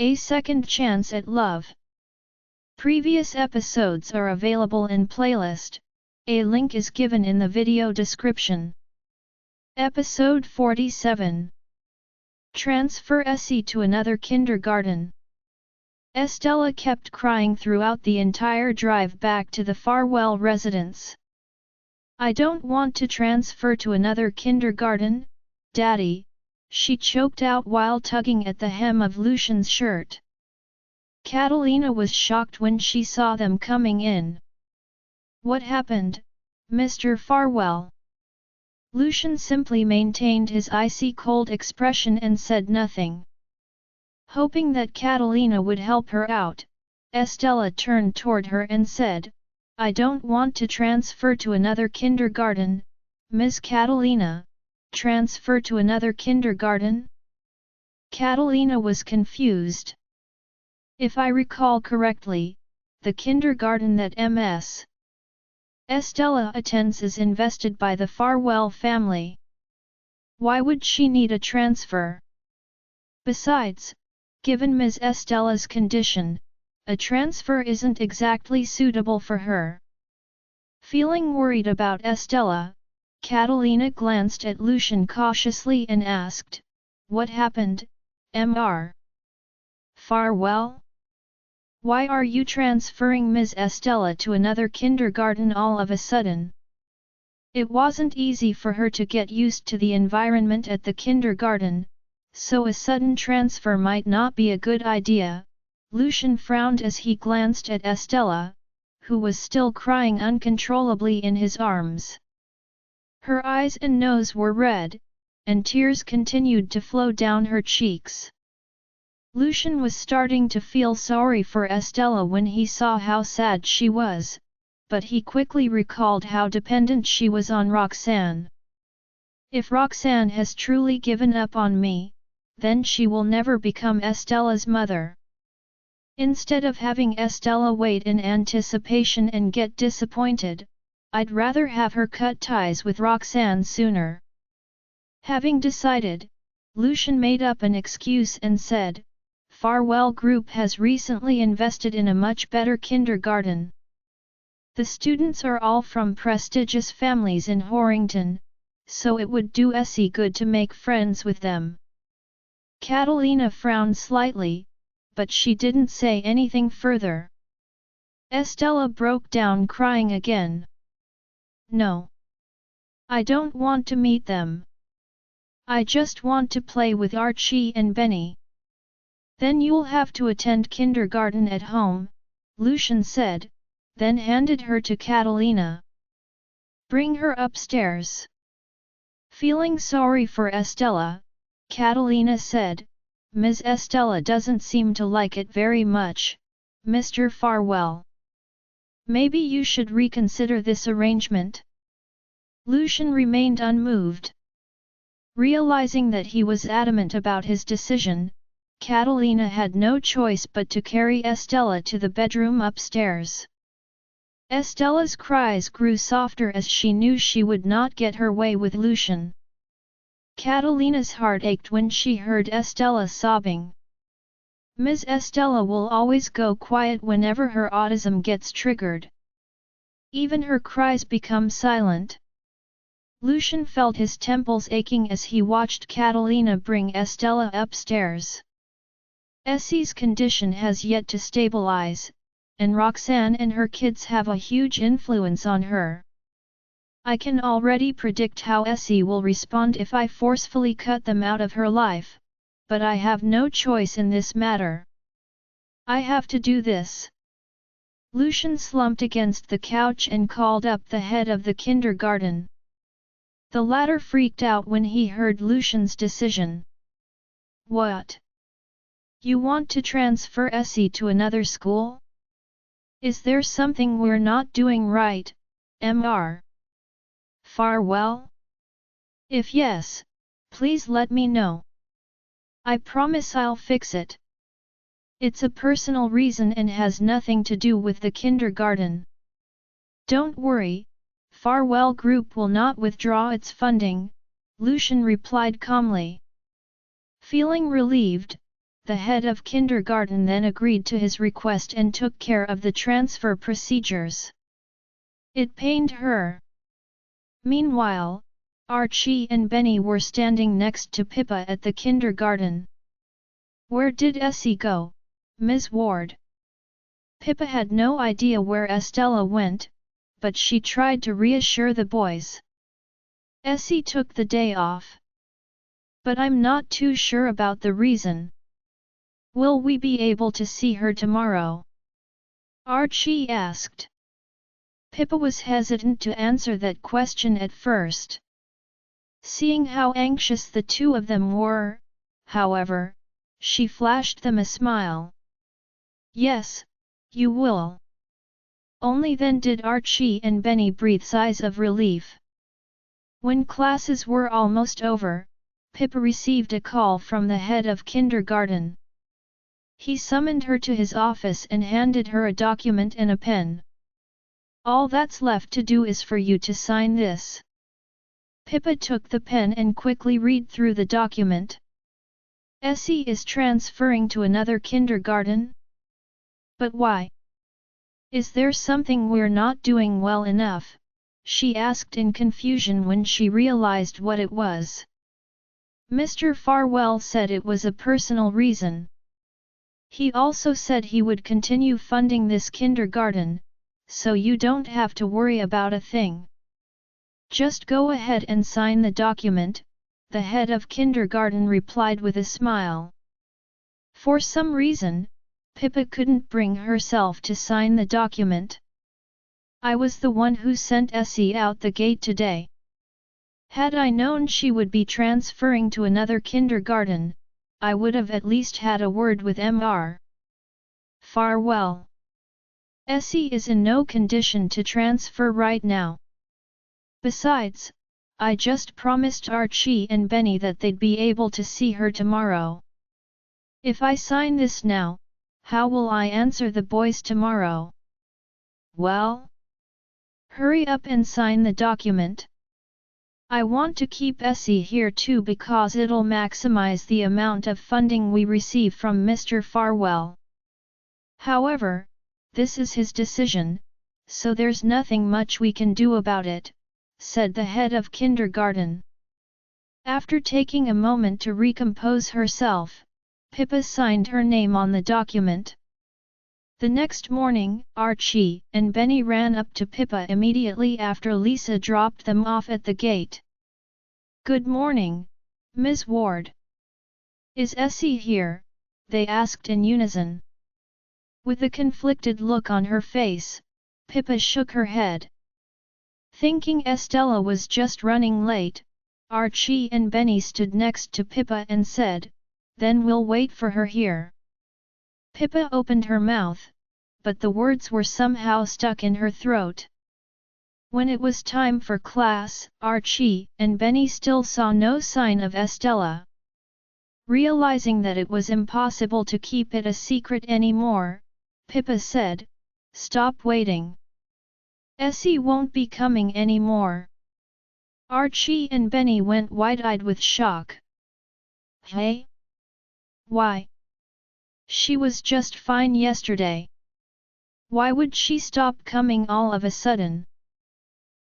A Second Chance at Love. Previous episodes are available in playlist. A link is given in the video description. Episode 47. Transfer Essie to another kindergarten. Estella kept crying throughout the entire drive back to the Farwell residence. "I don't want to transfer to another kindergarten, Daddy," she choked out while tugging at the hem of Lucian's shirt. Catalina was shocked when she saw them coming in. "What happened, Mr. Farwell?" Lucian simply maintained his icy cold expression and said nothing. Hoping that Catalina would help her out, Estella turned toward her and said, "I don't want to transfer to another kindergarten, Miss Catalina. Transfer to another kindergarten?" Catalina was confused. "If I recall correctly, the kindergarten that Ms. Estella attends is invested by the Farwell family. Why would she need a transfer? Besides, given Ms. Estella's condition, a transfer isn't exactly suitable for her." Feeling worried about Estella, Catalina glanced at Lucian cautiously and asked, "What happened, Mr. Farwell? Why are you transferring Ms. Estella to another kindergarten all of a sudden?" It wasn't easy for her to get used to the environment at the kindergarten, so a sudden transfer might not be a good idea. Lucian frowned as he glanced at Estella, who was still crying uncontrollably in his arms. Her eyes and nose were red, and tears continued to flow down her cheeks. Lucian was starting to feel sorry for Estella when he saw how sad she was, but he quickly recalled how dependent she was on Roxanne. "If Roxanne has truly given up on me, then she will never become Estella's mother. Instead of having Estella wait in anticipation and get disappointed, I'd rather have her cut ties with Roxanne sooner." Having decided, Lucian made up an excuse and said, "Farwell Group has recently invested in a much better kindergarten. The students are all from prestigious families in Horrington, so it would do Essie good to make friends with them." Catalina frowned slightly, but she didn't say anything further. Estella broke down crying again. "No. I don't want to meet them. I just want to play with Archie and Benny." "Then you'll have to attend kindergarten at home," Lucian said, then handed her to Catalina. "Bring her upstairs." Feeling sorry for Estella, Catalina said, "Ms. Estella doesn't seem to like it very much, Mr. Farwell. Maybe you should reconsider this arrangement." Lucian remained unmoved. Realizing that he was adamant about his decision, Catalina had no choice but to carry Estella to the bedroom upstairs. Estella's cries grew softer as she knew she would not get her way with Lucian. Catalina's heart ached when she heard Estella sobbing. Ms. Estella will always go quiet whenever her autism gets triggered. Even her cries become silent. Lucian felt his temples aching as he watched Catalina bring Estella upstairs. Essie's condition has yet to stabilize, and Roxanne and her kids have a huge influence on her. "I can already predict how Essie will respond if I forcefully cut them out of her life, but I have no choice in this matter. I have to do this." Lucian slumped against the couch and called up the head of the kindergarten. The latter freaked out when he heard Lucian's decision. "What? You want to transfer Essie to another school? Is there something we're not doing right, Mr. Farwell? If yes, please let me know. I promise I'll fix it. It's a personal reason and has nothing to do with the kindergarten." "Don't worry, Farwell Group will not withdraw its funding," Lucian replied calmly. Feeling relieved, the head of kindergarten then agreed to his request and took care of the transfer procedures. It pained her. Meanwhile, Archie and Benny were standing next to Pippa at the kindergarten. "Where did Essie go, Ms. Ward?" Pippa had no idea where Estella went, but she tried to reassure the boys. "Essie took the day off. But I'm not too sure about the reason. Will we be able to see her tomorrow?" Archie asked. Pippa was hesitant to answer that question at first. Seeing how anxious the two of them were, however, she flashed them a smile. "Yes, you will." Only then did Archie and Benny breathe sighs of relief. When classes were almost over, Pippa received a call from the head of kindergarten. He summoned her to his office and handed her a document and a pen. "All that's left to do is for you to sign this." Pippa took the pen and quickly read through the document. "Essie is transferring to another kindergarten? But why? Is there something we're not doing well enough?" she asked in confusion when she realized what it was. "Mr. Farwell said it was a personal reason. He also said he would continue funding this kindergarten, so you don't have to worry about a thing. Just go ahead and sign the document," the head of kindergarten replied with a smile. For some reason, Pippa couldn't bring herself to sign the document. "I was the one who sent Essie out the gate today. Had I known she would be transferring to another kindergarten, I would have at least had a word with Mr. Farwell. Essie is in no condition to transfer right now. Besides, I just promised Archie and Benny that they'd be able to see her tomorrow. If I sign this now, how will I answer the boys tomorrow?" "Well, hurry up and sign the document. I want to keep Essie here too because it'll maximize the amount of funding we receive from Mr. Farwell. However, this is his decision, so there's nothing much we can do about it," said the head of kindergarten. After taking a moment to recompose herself, Pippa signed her name on the document. The next morning, Archie and Benny ran up to Pippa immediately after Lisa dropped them off at the gate. "Good morning, Ms. Ward. Is Essie here?" they asked in unison. With a conflicted look on her face, Pippa shook her head. Thinking Estella was just running late, Archie and Benny stood next to Pippa and said, "Then we'll wait for her here." Pippa opened her mouth, but the words were somehow stuck in her throat. When it was time for class, Archie and Benny still saw no sign of Estella. Realizing that it was impossible to keep it a secret anymore, Pippa said, "Stop waiting. Essie won't be coming anymore." Archie and Benny went wide-eyed with shock. "Hey? Why? She was just fine yesterday. Why would she stop coming all of a sudden?"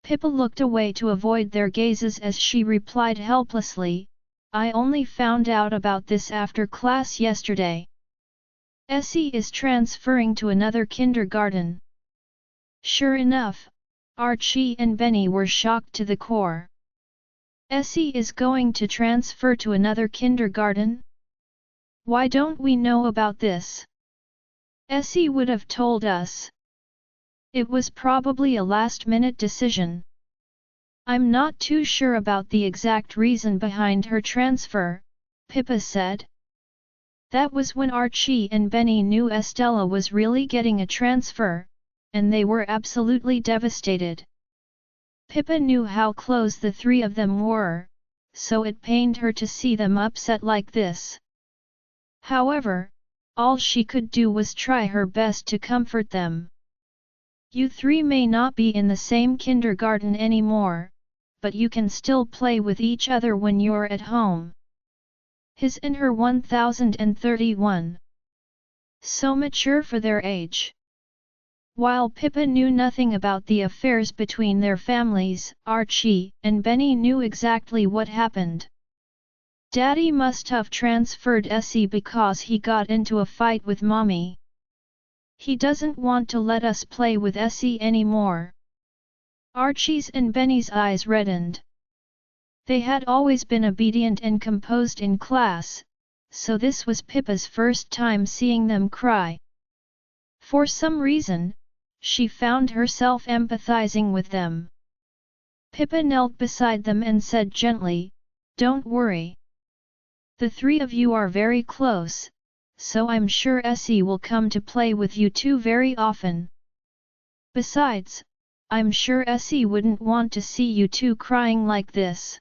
Pippa looked away to avoid their gazes as she replied helplessly, "I only found out about this after class yesterday. Essie is transferring to another kindergarten." Sure enough, Archie and Benny were shocked to the core. "Essie is going to transfer to another kindergarten? Why don't we know about this? Essie would have told us. It was probably a last-minute decision. I'm not too sure about the exact reason behind her transfer," Pippa said. That was when Archie and Benny knew Estella was really getting a transfer, and they were absolutely devastated. Pippa knew how close the three of them were, so it pained her to see them upset like this. However, all she could do was try her best to comfort them. "You three may not be in the same kindergarten anymore, but you can still play with each other when you're at home. His in her 1031. So mature for their age. While Pippa knew nothing about the affairs between their families, Archie and Benny knew exactly what happened. Daddy must have transferred Essie because he got into a fight with Mommy. He doesn't want to let us play with Essie anymore. Archie's and Benny's eyes reddened. They had always been obedient and composed in class, so this was Pippa's first time seeing them cry. For some reason, she found herself empathizing with them. Pippa knelt beside them and said gently, "Don't worry. The three of you are very close, so I'm sure Essie will come to play with you two very often. Besides, I'm sure Essie wouldn't want to see you two crying like this."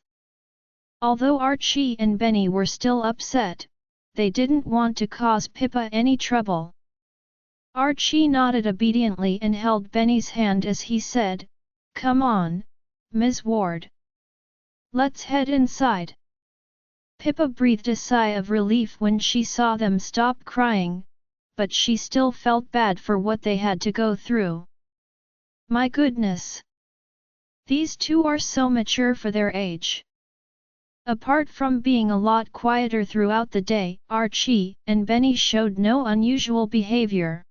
Although Archie and Benny were still upset, they didn't want to cause Pippa any trouble. Archie nodded obediently and held Benny's hand as he said, "Come on, Ms. Ward. Let's head inside." Pippa breathed a sigh of relief when she saw them stop crying, but she still felt bad for what they had to go through. My goodness! These two are so mature for their age. Apart from being a lot quieter throughout the day, Archie and Benny showed no unusual behavior.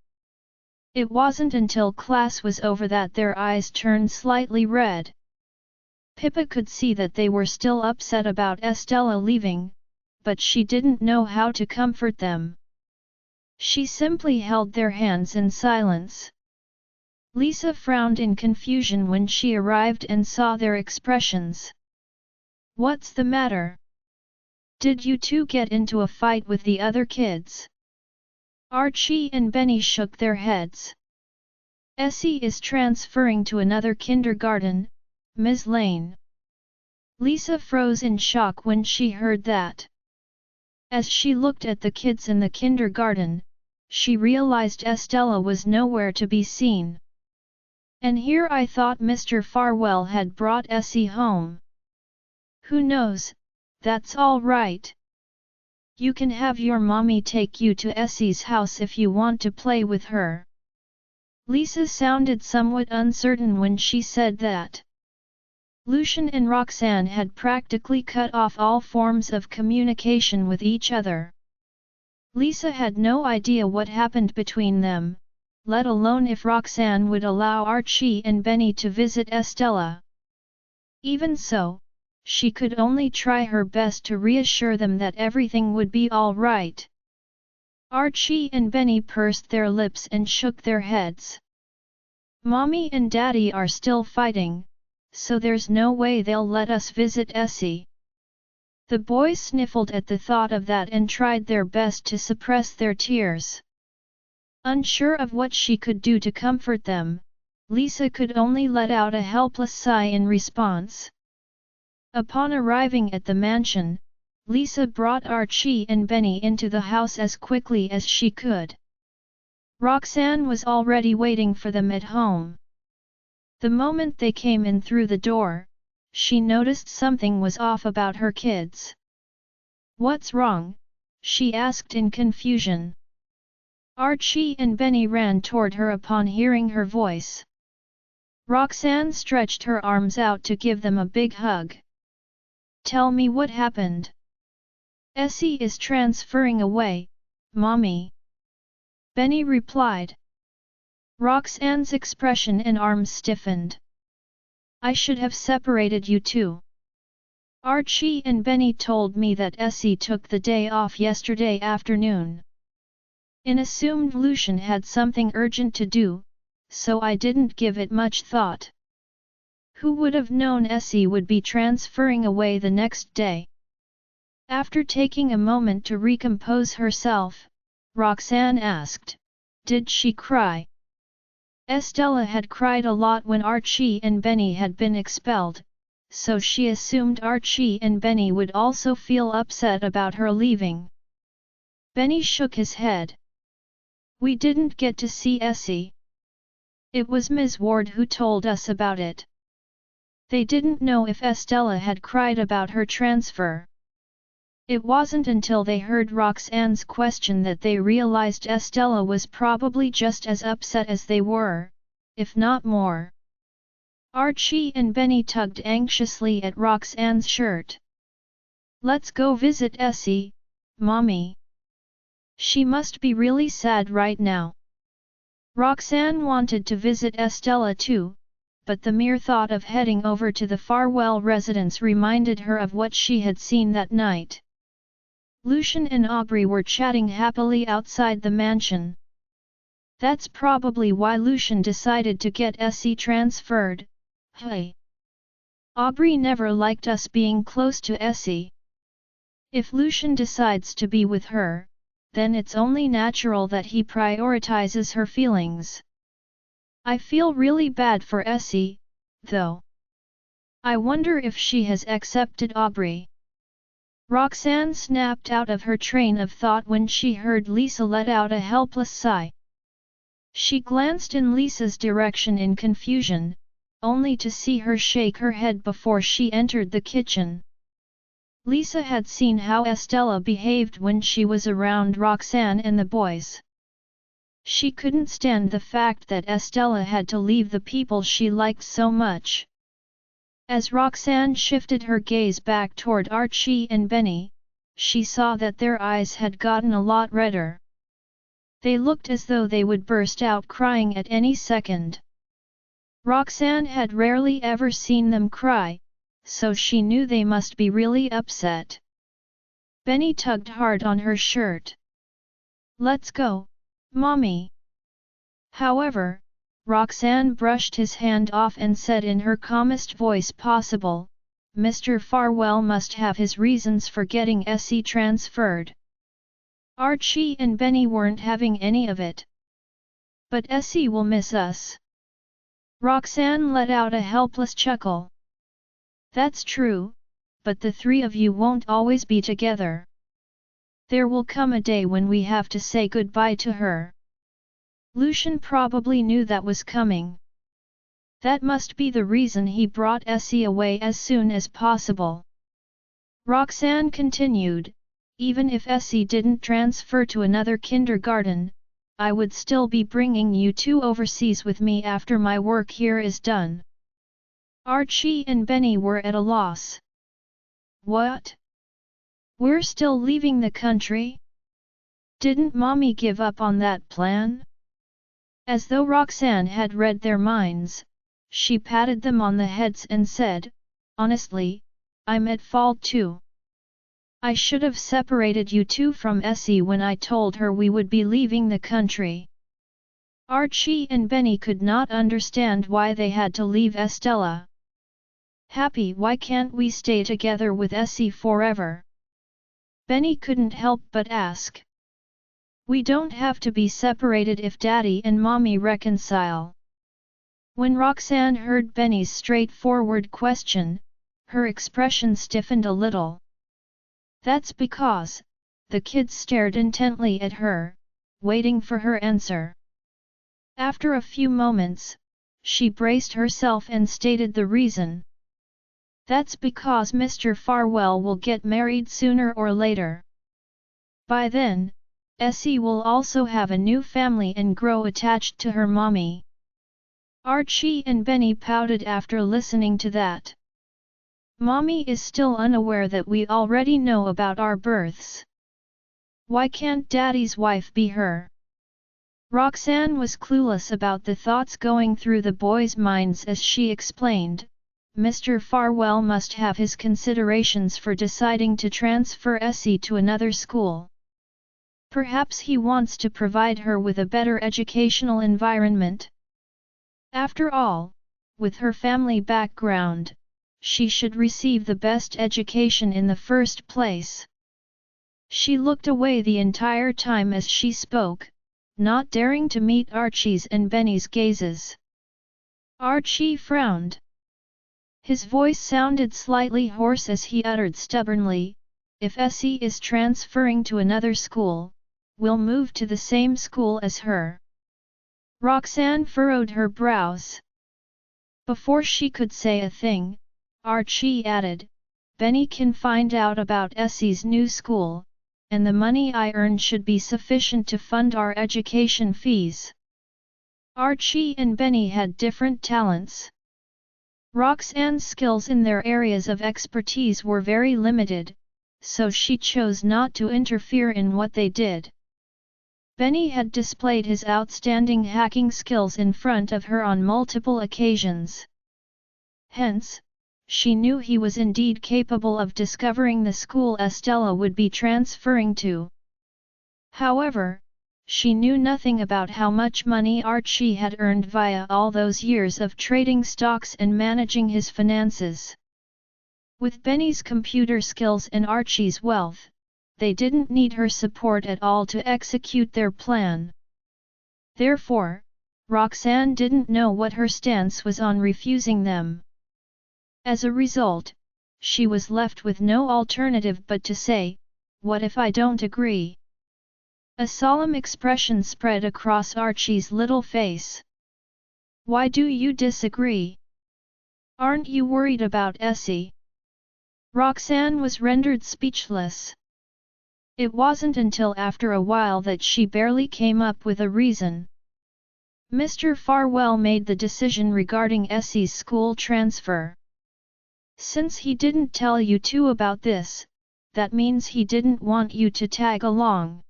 It wasn't until class was over that their eyes turned slightly red. Pippa could see that they were still upset about Estella leaving, but she didn't know how to comfort them. She simply held their hands in silence. Lisa frowned in confusion when she arrived and saw their expressions. "What's the matter? Did you two get into a fight with the other kids?" Archie and Benny shook their heads. "Essie is transferring to another kindergarten, Ms. Lane." Lisa froze in shock when she heard that. As she looked at the kids in the kindergarten, she realized Estella was nowhere to be seen. "And here I thought Mr. Farwell had brought Essie home." "Who knows, that's all right. You can have your mommy take you to Essie's house if you want to play with her." Lisa sounded somewhat uncertain when she said that. Lucian and Roxanne had practically cut off all forms of communication with each other. Lisa had no idea what happened between them, let alone if Roxanne would allow Archie and Benny to visit Estella. Even so, she could only try her best to reassure them that everything would be all right. Archie and Benny pursed their lips and shook their heads. "Mommy and Daddy are still fighting, so there's no way they'll let us visit Essie." The boys sniffled at the thought of that and tried their best to suppress their tears. Unsure of what she could do to comfort them, Lisa could only let out a helpless sigh in response. Upon arriving at the mansion, Lisa brought Archie and Benny into the house as quickly as she could. Roxanne was already waiting for them at home. The moment they came in through the door, she noticed something was off about her kids. "What's wrong?" she asked in confusion. Archie and Benny ran toward her upon hearing her voice. Roxanne stretched her arms out to give them a big hug. "Tell me what happened." "Essie is transferring away, Mommy," Benny replied. Roxanne's expression and arms stiffened. "I should have separated you two. Archie and Benny told me that Essie took the day off yesterday afternoon. I assumed Lucian had something urgent to do, so I didn't give it much thought. Who would have known Essie would be transferring away the next day?" After taking a moment to recompose herself, Roxanne asked, "Did she cry?" Estella had cried a lot when Archie and Benny had been expelled, so she assumed Archie and Benny would also feel upset about her leaving. Benny shook his head. "We didn't get to see Essie. It was Ms. Ward who told us about it. They didn't know if Estella had cried about her transfer." It wasn't until they heard Roxanne's question that they realized Estella was probably just as upset as they were, if not more. Archie and Benny tugged anxiously at Roxanne's shirt. "Let's go visit Essie, Mommy. She must be really sad right now." Roxanne wanted to visit Estella too, but the mere thought of heading over to the Farwell residence reminded her of what she had seen that night. Lucian and Aubrey were chatting happily outside the mansion. "That's probably why Lucian decided to get Essie transferred, hey. Aubrey never liked us being close to Essie. If Lucian decides to be with her, then it's only natural that he prioritizes her feelings. I feel really bad for Essie, though. I wonder if she has accepted Aubrey." Roxanne snapped out of her train of thought when she heard Lisa let out a helpless sigh. She glanced in Lisa's direction in confusion, only to see her shake her head before she entered the kitchen. Lisa had seen how Estella behaved when she was around Roxanne and the boys. She couldn't stand the fact that Estella had to leave the people she liked so much. As Roxanne shifted her gaze back toward Archie and Benny, she saw that their eyes had gotten a lot redder. They looked as though they would burst out crying at any second. Roxanne had rarely ever seen them cry, so she knew they must be really upset. Benny tugged hard on her shirt. "Let's go, Mommy." However, Roxanne brushed his hand off and said in her calmest voice possible, "Mr. Farwell must have his reasons for getting Essie transferred." Archie and Benny weren't having any of it. "But Essie will miss us." Roxanne let out a helpless chuckle. "That's true, but the three of you won't always be together. There will come a day when we have to say goodbye to her." Lucian probably knew that was coming. That must be the reason he brought Essie away as soon as possible. Roxanne continued, "Even if Essie didn't transfer to another kindergarten, I would still be bringing you two overseas with me after my work here is done." Archie and Benny were at a loss. "What? We're still leaving the country? Didn't Mommy give up on that plan?" As though Roxanne had read their minds, she patted them on the heads and said, "Honestly, I'm at fault too. I should have separated you two from Essie when I told her we would be leaving the country." Archie and Benny could not understand why they had to leave Estella. "Happy, why can't we stay together with Essie forever?" Benny couldn't help but ask. "We don't have to be separated if Daddy and Mommy reconcile." When Roxanne heard Benny's straightforward question, her expression stiffened a little. "That's because," the kids stared intently at her, waiting for her answer. After a few moments, she braced herself and stated the reason. "That's because Mr. Farwell will get married sooner or later. By then, Essie will also have a new family and grow attached to her mommy." Archie and Benny pouted after listening to that. "Mommy is still unaware that we already know about our births. Why can't Daddy's wife be her?" Roxanne was clueless about the thoughts going through the boys' minds as she explained, "Mr. Farwell must have his considerations for deciding to transfer Essie to another school. Perhaps he wants to provide her with a better educational environment. After all, with her family background, she should receive the best education in the first place." She looked away the entire time as she spoke, not daring to meet Archie's and Benny's gazes. Archie frowned. His voice sounded slightly hoarse as he uttered stubbornly, "If Essie is transferring to another school, we'll move to the same school as her." Roxanne furrowed her brows. Before she could say a thing, Archie added, Benny can find out about Essie's new school, and the money I earn should be sufficient to fund our education fees." Archie and Benny had different talents. Roxanne's skills in their areas of expertise were very limited, so she chose not to interfere in what they did. Benny had displayed his outstanding hacking skills in front of her on multiple occasions. Hence, she knew he was indeed capable of discovering the school Estella would be transferring to. However, she knew nothing about how much money Archie had earned via all those years of trading stocks and managing his finances. With Benny's computer skills and Archie's wealth, they didn't need her support at all to execute their plan. Therefore, Roxanne didn't know what her stance was on refusing them. As a result, she was left with no alternative but to say, "What if I don't agree?" A solemn expression spread across Archie's little face. "Why do you disagree? Aren't you worried about Essie?" Roxanne was rendered speechless. It wasn't until after a while that she barely came up with a reason. "Mr. Farwell made the decision regarding Essie's school transfer. Since he didn't tell you two about this, that means he didn't want you to tag along.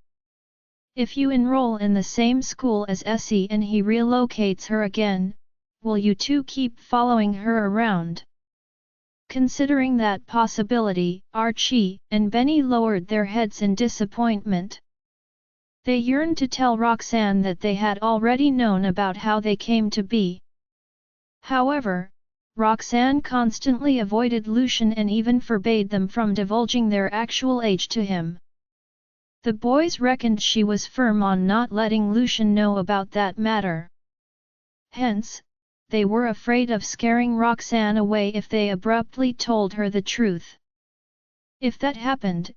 If you enroll in the same school as Essie and he relocates her again, will you two keep following her around?" Considering that possibility, Archie and Benny lowered their heads in disappointment. They yearned to tell Roxanne that they had already known about how they came to be. However, Roxanne constantly avoided Lucian and even forbade them from divulging their actual age to him. The boys reckoned she was firm on not letting Lucian know about that matter. Hence, they were afraid of scaring Roxanne away if they abruptly told her the truth. If that happened,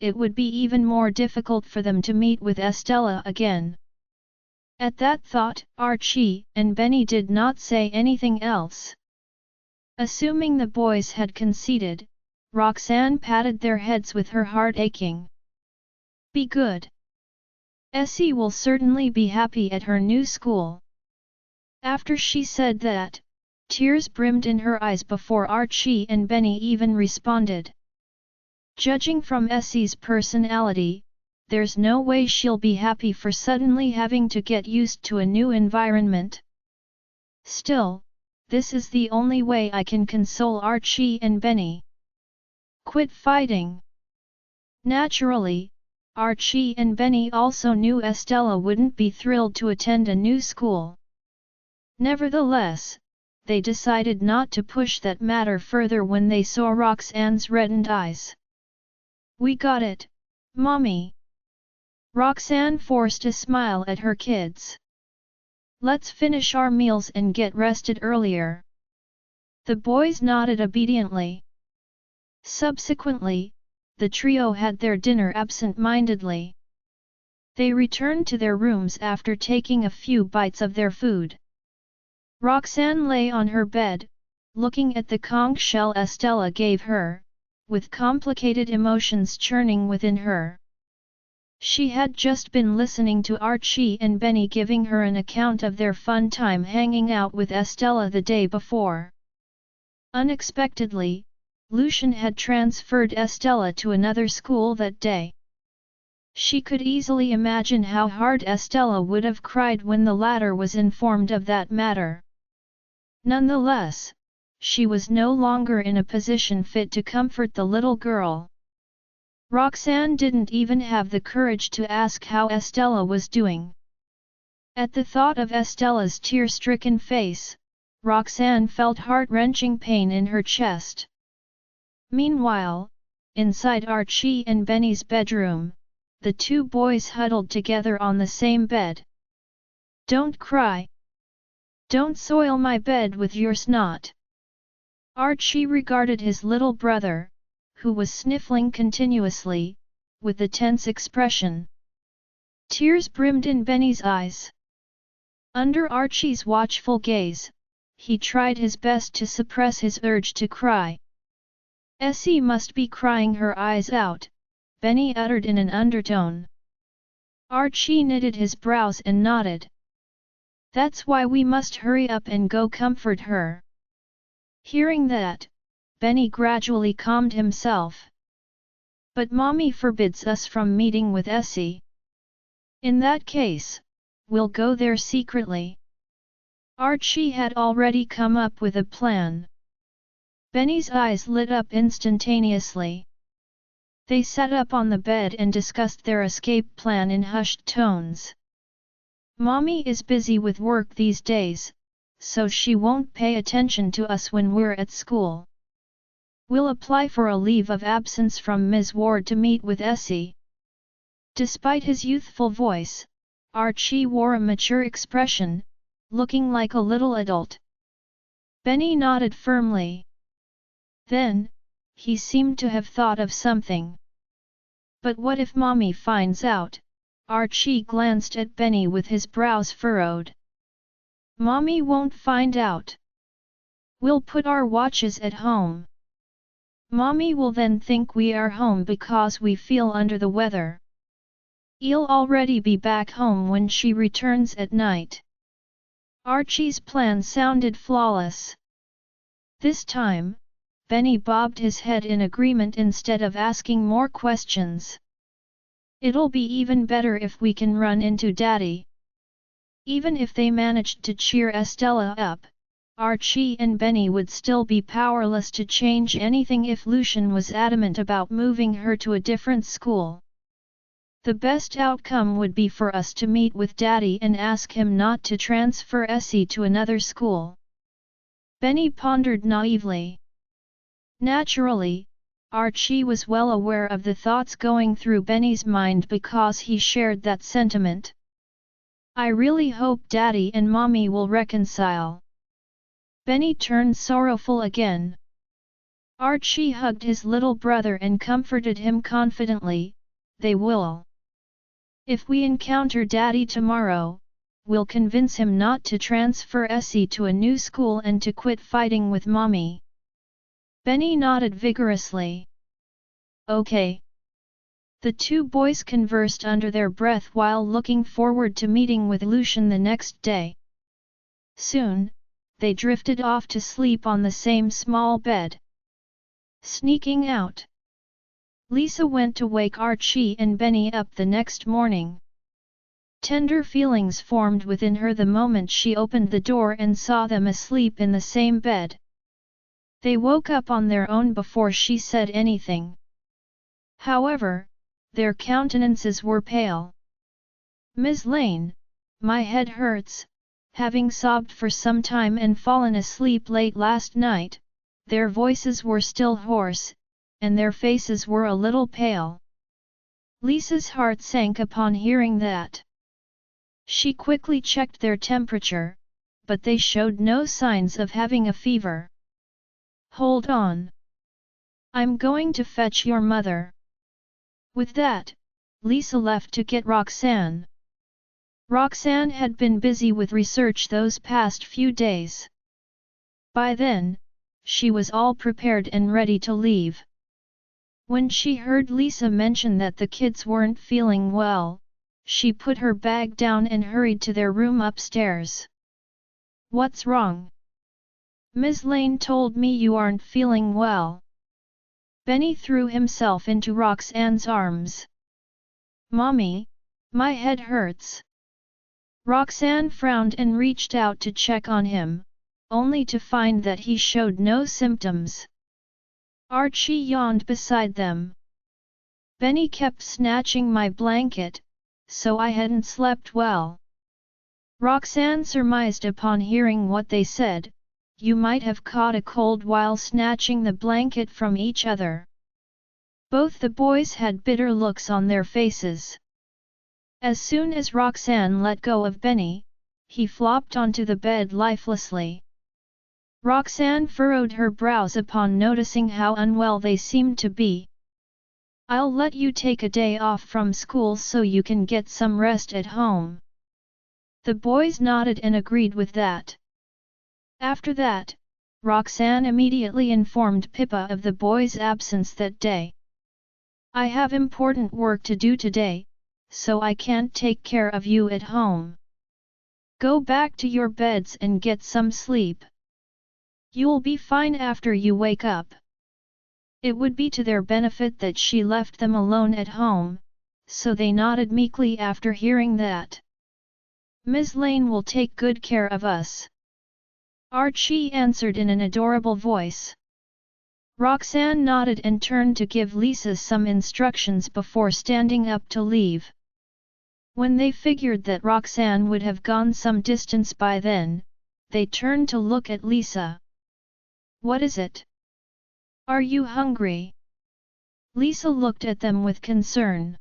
it would be even more difficult for them to meet with Estella again. At that thought, Archie and Benny did not say anything else. Assuming the boys had conceded, Roxanne patted their heads with her heart aching. "Be good. Essie will certainly be happy at her new school." After she said that, tears brimmed in her eyes before Archie and Benny even responded. "Judging from Essie's personality, there's no way she'll be happy for suddenly having to get used to a new environment. Still, this is the only way I can console Archie and Benny. Quit fighting." Naturally, Archie and Benny also knew Estella wouldn't be thrilled to attend a new school. Nevertheless, they decided not to push that matter further when they saw Roxanne's reddened eyes. "We got it, Mommy." Roxanne forced a smile at her kids. "Let's finish our meals and get rested earlier." The boys nodded obediently. Subsequently, the trio had their dinner absent-mindedly. They returned to their rooms after taking a few bites of their food. Roxanne lay on her bed, looking at the conch shell Estella gave her, with complicated emotions churning within her. She had just been listening to Archie and Benny giving her an account of their fun time hanging out with Estella the day before. Unexpectedly, Lucian had transferred Estella to another school that day. She could easily imagine how hard Estella would have cried when the latter was informed of that matter. Nonetheless, she was no longer in a position fit to comfort the little girl. Roxanne didn't even have the courage to ask how Estella was doing. At the thought of Estella's tear-stricken face, Roxanne felt heart-wrenching pain in her chest. Meanwhile, inside Archie and Benny's bedroom, the two boys huddled together on the same bed. "Don't cry. Don't soil my bed with your snot." Archie regarded his little brother, who was sniffling continuously, with a tense expression. Tears brimmed in Benny's eyes. Under Archie's watchful gaze, he tried his best to suppress his urge to cry. Essie must be crying her eyes out, Benny uttered in an undertone. Archie knitted his brows and nodded. That's why we must hurry up and go comfort her. Hearing that, Benny gradually calmed himself. But Mommy forbids us from meeting with Essie. In that case, we'll go there secretly. Archie had already come up with a plan. Benny's eyes lit up instantaneously. They sat up on the bed and discussed their escape plan in hushed tones. Mommy is busy with work these days, so she won't pay attention to us when we're at school. We'll apply for a leave of absence from Ms. Ward to meet with Essie. Despite his youthful voice, Archie wore a mature expression, looking like a little adult. Benny nodded firmly. Then, he seemed to have thought of something. But what if Mommy finds out? Archie glanced at Benny with his brows furrowed. Mommy won't find out. We'll put our watches at home. Mommy will then think we are home because we feel under the weather. You'll already be back home when she returns at night. Archie's plan sounded flawless. This time, Benny bobbed his head in agreement instead of asking more questions. It'll be even better if we can run into Daddy. Even if they managed to cheer Estella up, Archie and Benny would still be powerless to change anything if Lucian was adamant about moving her to a different school. The best outcome would be for us to meet with Daddy and ask him not to transfer Essie to another school. Benny pondered naively. Naturally, Archie was well aware of the thoughts going through Benny's mind because he shared that sentiment. I really hope Daddy and Mommy will reconcile. Benny turned sorrowful again. Archie hugged his little brother and comforted him confidently, they will. If we encounter Daddy tomorrow, we'll convince him not to transfer Essie to a new school and to quit fighting with Mommy. Benny nodded vigorously. Okay. The two boys conversed under their breath while looking forward to meeting with Lucian the next day. Soon, they drifted off to sleep on the same small bed. Sneaking out. Lisa went to wake Archie and Benny up the next morning. Tender feelings formed within her the moment she opened the door and saw them asleep in the same bed. They woke up on their own before she said anything. However, their countenances were pale. Ms. Lane, my head hurts. Having sobbed for some time and fallen asleep late last night, their voices were still hoarse, and their faces were a little pale. Lisa's heart sank upon hearing that. She quickly checked their temperature, but they showed no signs of having a fever. Hold on. I'm going to fetch your mother. With that, Lisa left to get Roxanne. Roxanne had been busy with research those past few days. By then, she was all prepared and ready to leave. When she heard Lisa mention that the kids weren't feeling well, she put her bag down and hurried to their room upstairs. What's wrong? Ms. Lane told me you aren't feeling well. Benny threw himself into Roxanne's arms. Mommy, my head hurts. Roxanne frowned and reached out to check on him, only to find that he showed no symptoms. Archie yawned beside them. Benny kept snatching my blanket, so I hadn't slept well. Roxanne surmised upon hearing what they said, you might have caught a cold while snatching the blanket from each other. Both the boys had bitter looks on their faces. As soon as Roxanne let go of Benny, he flopped onto the bed lifelessly. Roxanne furrowed her brows upon noticing how unwell they seemed to be. I'll let you take a day off from school so you can get some rest at home. The boys nodded and agreed with that. After that, Roxanne immediately informed Pippa of the boy's absence that day. "I have important work to do today, so I can't take care of you at home. Go back to your beds and get some sleep. You'll be fine after you wake up." It would be to their benefit that she left them alone at home, so they nodded meekly after hearing that. "Ms. Lane will take good care of us," Archie answered in an adorable voice. Roxanne nodded and turned to give Lisa some instructions before standing up to leave. When they figured that Roxanne would have gone some distance by then, they turned to look at Lisa. "What is it? Are you hungry?" Lisa looked at them with concern.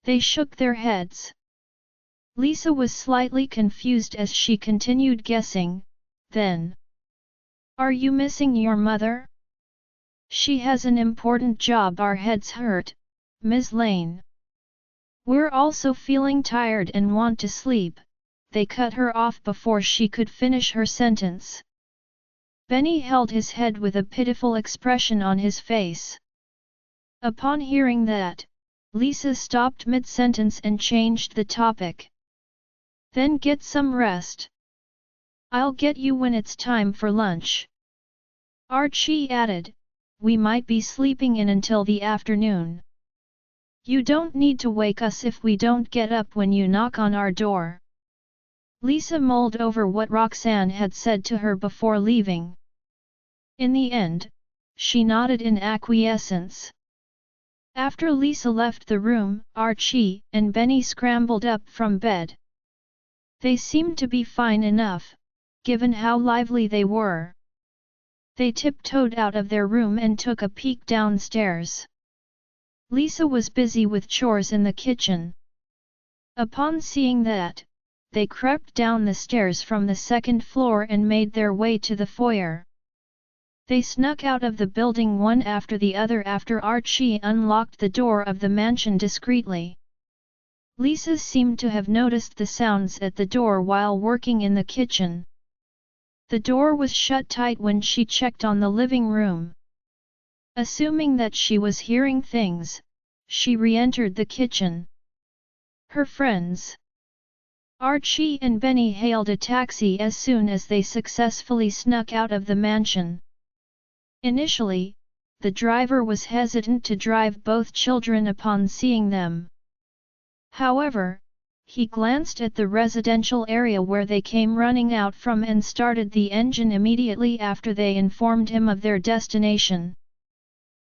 They shook their heads. Lisa was slightly confused as she continued guessing, then. "Are you missing your mother? She has an important job. Our heads hurt, Ms. Lane. We're also feeling tired and want to sleep." They cut her off before she could finish her sentence. Benny held his head with a pitiful expression on his face. Upon hearing that, Lisa stopped mid-sentence and changed the topic. "Then get some rest. I'll get you when it's time for lunch." Archie added, "We might be sleeping in until the afternoon. You don't need to wake us if we don't get up when you knock on our door." Lisa mulled over what Roxanne had said to her before leaving. In the end, she nodded in acquiescence. After Lisa left the room, Archie and Benny scrambled up from bed. They seemed to be fine enough, given how lively they were. They tiptoed out of their room and took a peek downstairs. Lisa was busy with chores in the kitchen. Upon seeing that, they crept down the stairs from the second floor and made their way to the foyer. They snuck out of the building one after the other after Archie unlocked the door of the mansion discreetly. Lisa seemed to have noticed the sounds at the door while working in the kitchen. The door was shut tight when she checked on the living room. Assuming that she was hearing things, she re-entered the kitchen. Her friends, Archie and Benny, hailed a taxi as soon as they successfully snuck out of the mansion. Initially, the driver was hesitant to drive both children upon seeing them. However, he glanced at the residential area where they came running out from and started the engine immediately after they informed him of their destination.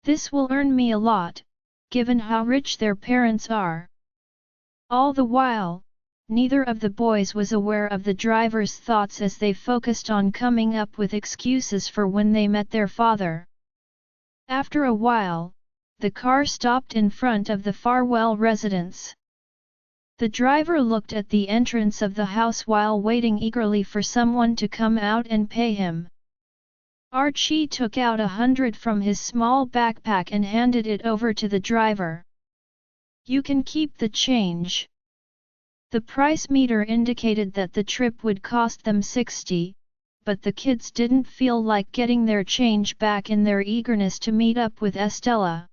"This will earn me a lot, given how rich their parents are." All the while, neither of the boys was aware of the driver's thoughts as they focused on coming up with excuses for when they met their father. After a while, the car stopped in front of the Farwell residence. The driver looked at the entrance of the house while waiting eagerly for someone to come out and pay him. Archie took out $100 from his small backpack and handed it over to the driver. "You can keep the change." The price meter indicated that the trip would cost them $60, but the kids didn't feel like getting their change back in their eagerness to meet up with Estella.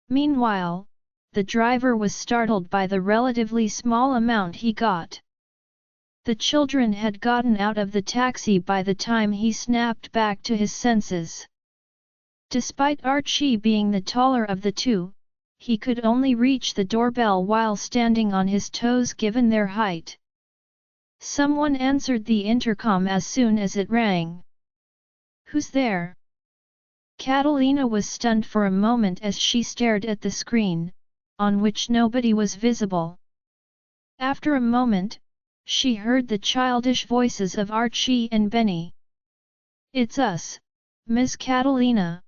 Meanwhile, the driver was startled by the relatively small amount he got. The children had gotten out of the taxi by the time he snapped back to his senses. Despite Archie being the taller of the two, he could only reach the doorbell while standing on his toes given their height. Someone answered the intercom as soon as it rang. "Who's there?" Catalina was stunned for a moment as she stared at the screen, on which nobody was visible. After a moment, she heard the childish voices of Archie and Benny. "It's us, Ms. Catalina.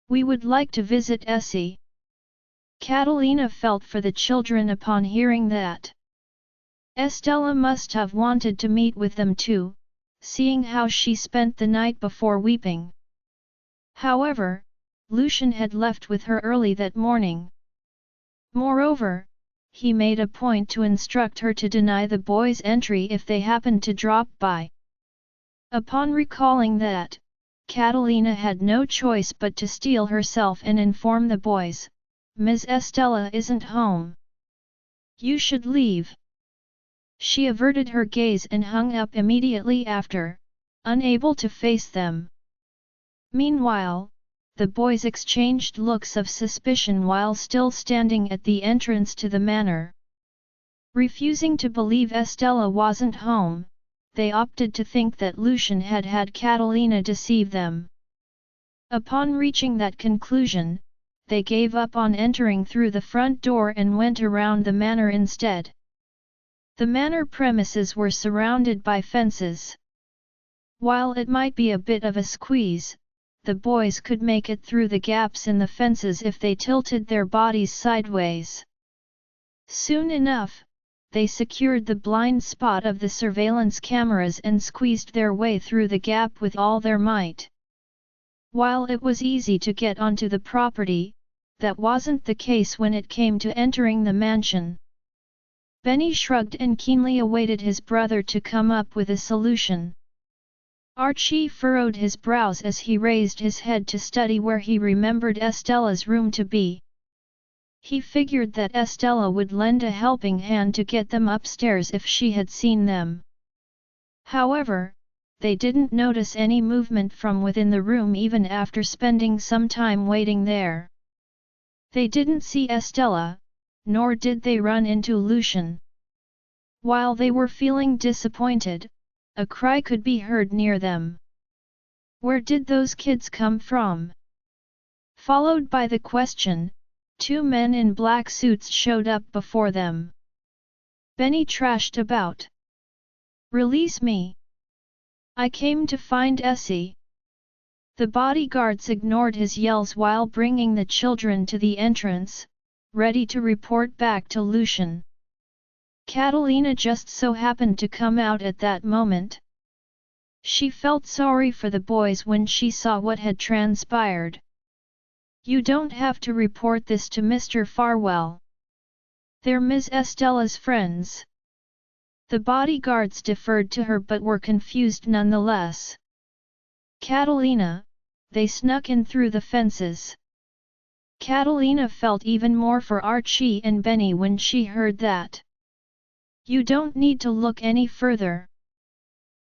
We would like to visit Essie." Catalina felt for the children upon hearing that. Estella must have wanted to meet with them too, seeing how she spent the night before weeping. However, Lucian had left with her early that morning. Moreover, he made a point to instruct her to deny the boys' entry if they happened to drop by. Upon recalling that, Catalina had no choice but to steel herself and inform the boys, "Ms. Estella isn't home. You should leave." She averted her gaze and hung up immediately after, unable to face them. Meanwhile, the boys exchanged looks of suspicion while still standing at the entrance to the manor. Refusing to believe Estella wasn't home, they opted to think that Lucian had had Catalina deceive them. Upon reaching that conclusion, they gave up on entering through the front door and went around the manor instead. The manor premises were surrounded by fences. While it might be a bit of a squeeze, the boys could make it through the gaps in the fences if they tilted their bodies sideways. Soon enough, they secured the blind spot of the surveillance cameras and squeezed their way through the gap with all their might. While it was easy to get onto the property, that wasn't the case when it came to entering the mansion. Benny shrugged and keenly awaited his brother to come up with a solution. Archie furrowed his brows as he raised his head to study where he remembered Estella's room to be. He figured that Estella would lend a helping hand to get them upstairs if she had seen them. However, they didn't notice any movement from within the room even after spending some time waiting there. They didn't see Estella, nor did they run into Lucian. While they were feeling disappointed, a cry could be heard near them. Where did those kids come from? Followed by the question, two men in black suits showed up before them. Benny trashed about. "Release me! I came to find Essie." The bodyguards ignored his yells while bringing the children to the entrance, ready to report back to Lucian. Catalina just so happened to come out at that moment. She felt sorry for the boys when she saw what had transpired. "You don't have to report this to Mr. Farwell. They're Ms. Estella's friends." The bodyguards deferred to her but were confused nonetheless. "Catalina, they snuck in through the fences." Catalina felt even more for Archie and Benny when she heard that. "You don't need to look any further.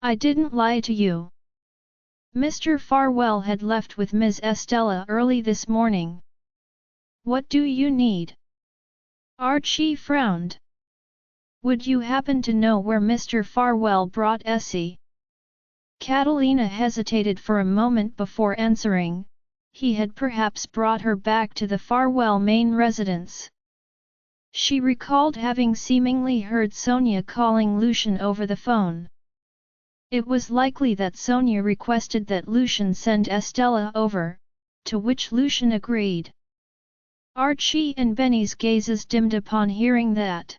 I didn't lie to you. Mr. Farwell had left with Ms. Estella early this morning. What do you need?" Archie frowned. "Would you happen to know where Mr. Farwell brought Essie?" Catalina hesitated for a moment before answering. He had perhaps brought her back to the Farwell main residence. She recalled having seemingly heard Sonia calling Lucian over the phone. It was likely that Sonia requested that Lucian send Estella over, to which Lucian agreed. Archie and Benny's gazes dimmed upon hearing that.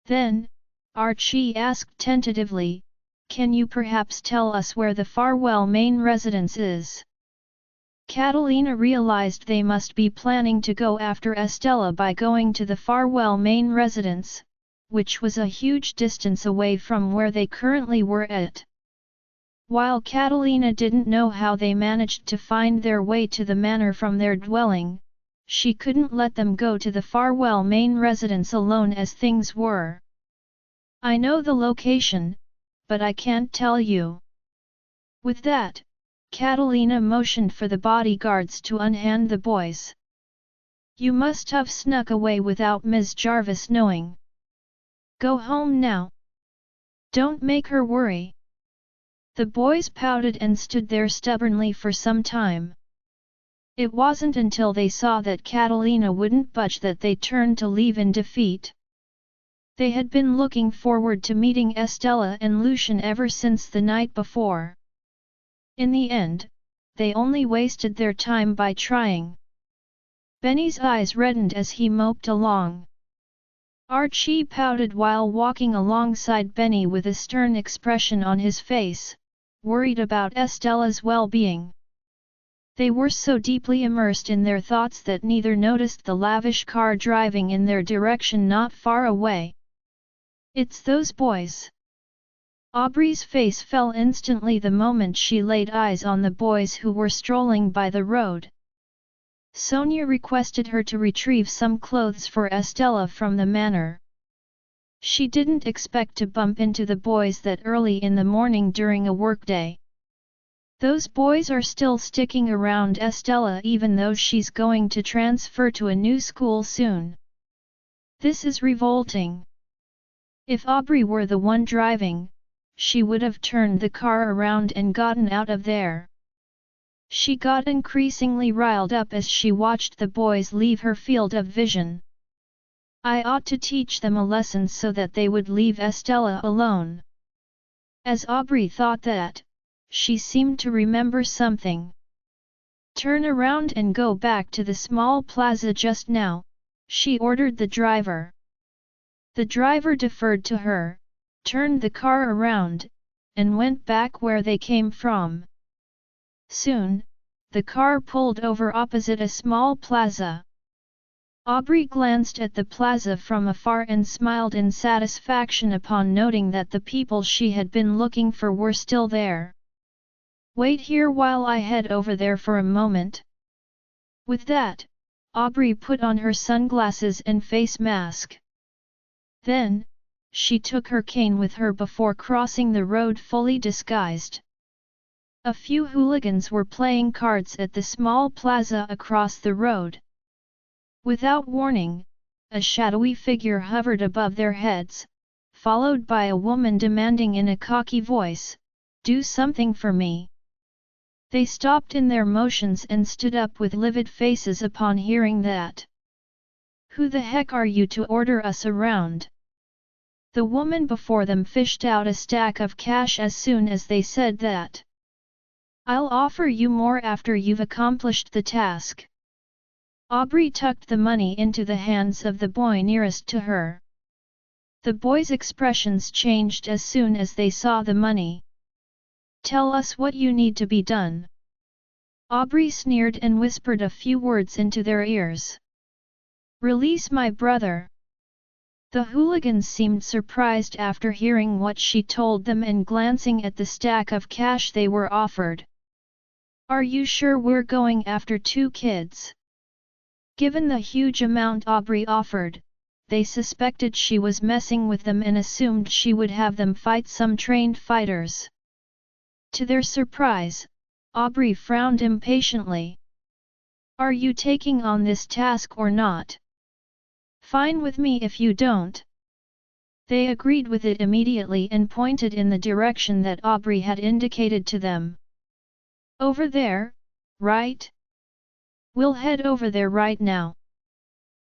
Then, Archie asked tentatively, "Can you perhaps tell us where the Farwell main residence is?" Catalina realized they must be planning to go after Estella by going to the Farwell main residence, which was a huge distance away from where they currently were at. While Catalina didn't know how they managed to find their way to the manor from their dwelling, she couldn't let them go to the Farwell main residence alone as things were. "I know the location, but I can't tell you." With that, Catalina motioned for the bodyguards to unhand the boys. "You must have snuck away without Ms. Jarvis knowing. Go home now. Don't make her worry." The boys pouted and stood there stubbornly for some time. It wasn't until they saw that Catalina wouldn't budge that they turned to leave in defeat. They had been looking forward to meeting Estella and Lucian ever since the night before. In the end, they only wasted their time by trying. Benny's eyes reddened as he moped along. Archie pouted while walking alongside Benny with a stern expression on his face, worried about Estella's well-being. They were so deeply immersed in their thoughts that neither noticed the lavish car driving in their direction not far away. "It's those boys. Aubrey's face fell instantly the moment she laid eyes on the boys who were strolling by the road. Sonia requested her to retrieve some clothes for Estella from the manor. She didn't expect to bump into the boys that early in the morning during a workday. Those boys are still sticking around Estella even though she's going to transfer to a new school soon. This is revolting. If Aubrey were the one driving, she would have turned the car around and gotten out of there. She got increasingly riled up as she watched the boys leave her field of vision. I ought to teach them a lesson so that they would leave Estella alone. As Aubrey thought that, she seemed to remember something. Turn around and go back to the small plaza just now, she ordered the driver. The driver deferred to her, turned the car around, and went back where they came from. Soon, the car pulled over opposite a small plaza. Aubrey glanced at the plaza from afar and smiled in satisfaction upon noting that the people she had been looking for were still there. Wait here while I head over there for a moment. With that, Aubrey put on her sunglasses and face mask. Then, she took her cane with her before crossing the road fully disguised. A few hooligans were playing cards at the small plaza across the road. Without warning, a shadowy figure hovered above their heads, followed by a woman demanding in a cocky voice, "Do something for me." They stopped in their motions and stood up with livid faces upon hearing that. "Who the heck are you to order us around?" The woman before them fished out a stack of cash as soon as they said that. "I'll offer you more after you've accomplished the task." Aubrey tucked the money into the hands of the boy nearest to her. The boy's expressions changed as soon as they saw the money. "Tell us what you need to be done." Aubrey sneered and whispered a few words into their ears. "Release my brother." The hooligans seemed surprised after hearing what she told them and glancing at the stack of cash they were offered. "Are you sure we're going after 2 kids?" Given the huge amount Aubrey offered, they suspected she was messing with them and assumed she would have them fight some trained fighters. To their surprise, Aubrey frowned impatiently. "Are you taking on this task or not?" "Fine with me if you don't." They agreed with it immediately and pointed in the direction that Aubrey had indicated to them. "Over there, right? We'll head over there right now."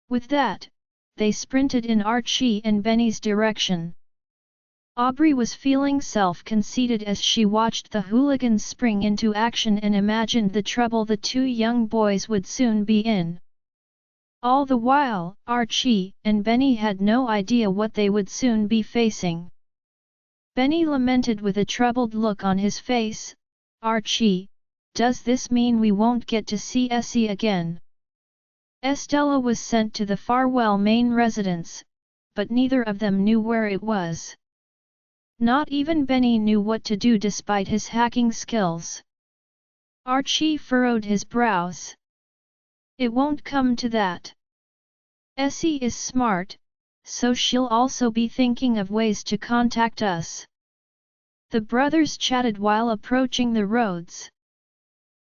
With that, they sprinted in Archie and Benny's direction. Aubrey was feeling self-conceited as she watched the hooligans spring into action and imagined the trouble the 2 young boys would soon be in. All the while, Archie and Benny had no idea what they would soon be facing. Benny lamented with a troubled look on his face, "Archie, does this mean we won't get to see Essie again?" Estella was sent to the Farwell main residence, but neither of them knew where it was. Not even Benny knew what to do despite his hacking skills. Archie furrowed his brows. "It won't come to that. Essie is smart, so she'll also be thinking of ways to contact us." The brothers chatted while approaching the roads.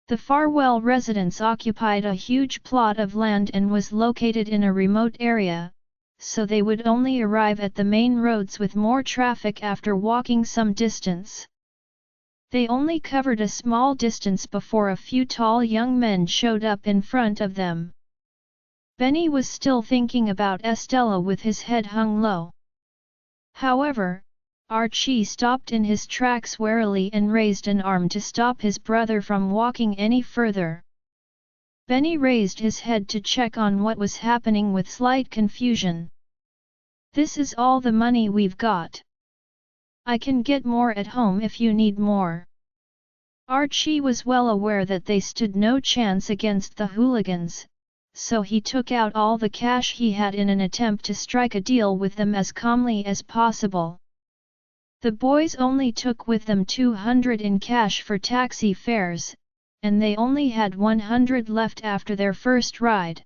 The Farwell residence occupied a huge plot of land and was located in a remote area, so they would only arrive at the main roads with more traffic after walking some distance. They only covered a small distance before a few tall young men showed up in front of them. Benny was still thinking about Estella with his head hung low. However, Archie stopped in his tracks warily and raised an arm to stop his brother from walking any further. Benny raised his head to check on what was happening with slight confusion. "This is all the money we've got. I can get more at home if you need more." Archie was well aware that they stood no chance against the hooligans, so he took out all the cash he had in an attempt to strike a deal with them as calmly as possible. The boys only took with them 200 in cash for taxi fares, and they only had 100 left after their first ride.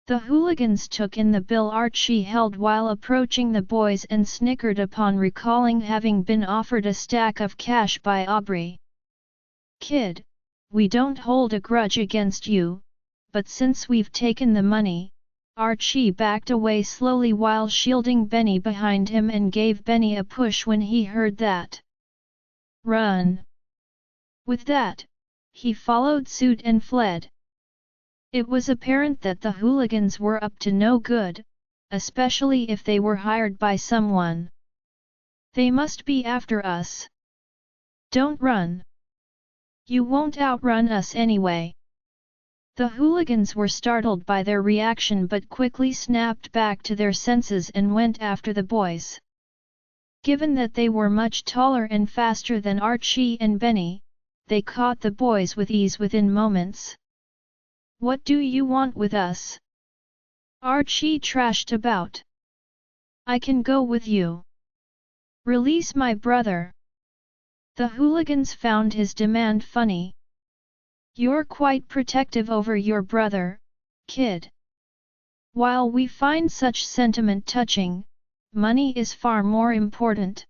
The hooligans took in the bill Archie held while approaching the boys and snickered upon recalling having been offered a stack of cash by Aubrey. "Kid, we don't hold a grudge against you, but since we've taken the money," Archie backed away slowly while shielding Benny behind him and gave Benny a push when he heard that. "Run!" With that, he followed suit and fled. It was apparent that the hooligans were up to no good, especially if they were hired by someone. "They must be after us. Don't run. You won't outrun us anyway." The hooligans were startled by their reaction but quickly snapped back to their senses and went after the boys. Given that they were much taller and faster than Archie and Benny, they caught the boys with ease within moments. "What do you want with us?" Archie trashed about. "I can go with you. Release my brother." The hooligans found his demand funny. "You're quite protective over your brother, kid. While we find such sentiment touching, money is far more important."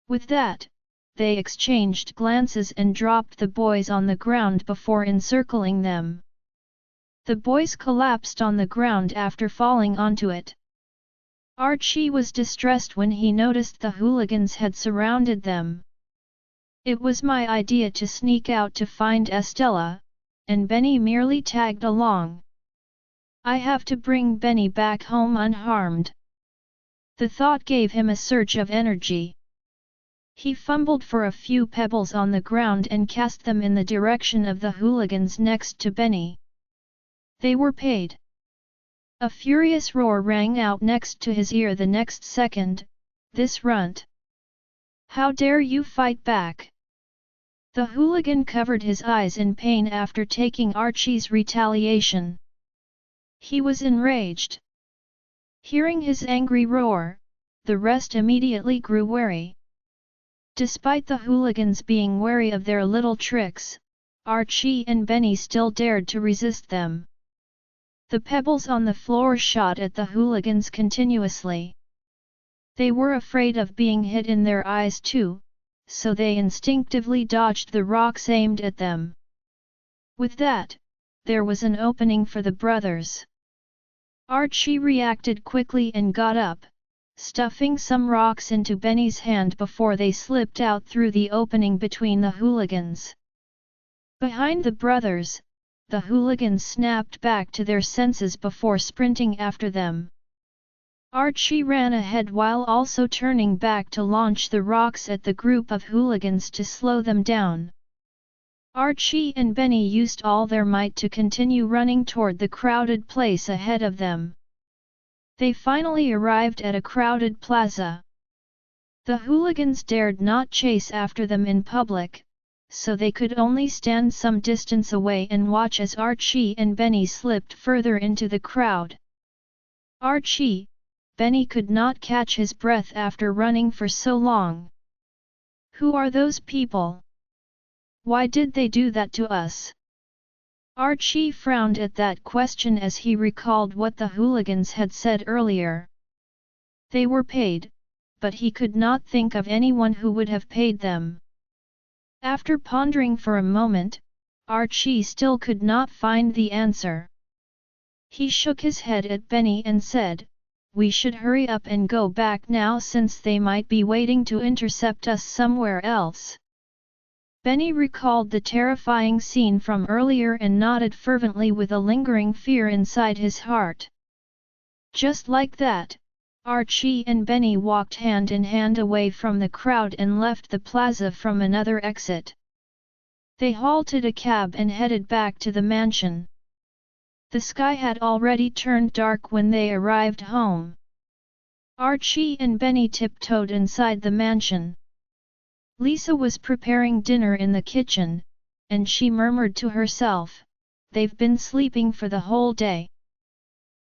With that, they exchanged glances and dropped the boys on the ground before encircling them. The boys collapsed on the ground after falling onto it. Archie was distressed when he noticed the hooligans had surrounded them. "It was my idea to sneak out to find Estella, and Benny merely tagged along. I have to bring Benny back home unharmed." The thought gave him a surge of energy. He fumbled for a few pebbles on the ground and cast them in the direction of the hooligans next to Benny. They were paid. A furious roar rang out next to his ear the next second. "This runt! How dare you fight back!" The hooligan covered his eyes in pain after taking Archie's retaliation. He was enraged. Hearing his angry roar, the rest immediately grew wary. Despite the hooligans being wary of their little tricks, Archie and Benny still dared to resist them. The pebbles on the floor shot at the hooligans continuously. They were afraid of being hit in their eyes too, so they instinctively dodged the rocks aimed at them. With that, there was an opening for the brothers. Archie reacted quickly and got up, stuffing some rocks into Benny's hand before they slipped out through the opening between the hooligans. Behind the brothers, the hooligans snapped back to their senses before sprinting after them. Archie ran ahead while also turning back to launch the rocks at the group of hooligans to slow them down. Archie and Benny used all their might to continue running toward the crowded place ahead of them. They finally arrived at a crowded plaza. The hooligans dared not chase after them in public, so they could only stand some distance away and watch as Archie and Benny slipped further into the crowd. Benny could not catch his breath after running for so long. "Who are those people? Why did they do that to us?" Archie frowned at that question as he recalled what the hooligans had said earlier. They were paid, but he could not think of anyone who would have paid them. After pondering for a moment, Archie still could not find the answer. He shook his head at Benny and said, "We should hurry up and go back now since they might be waiting to intercept us somewhere else." Benny recalled the terrifying scene from earlier and nodded fervently with a lingering fear inside his heart. Just like that, Archie and Benny walked hand in hand away from the crowd and left the plaza from another exit. They halted a cab and headed back to the mansion. The sky had already turned dark when they arrived home. Archie and Benny tiptoed inside the mansion. Lisa was preparing dinner in the kitchen, and she murmured to herself, "They've been sleeping for the whole day.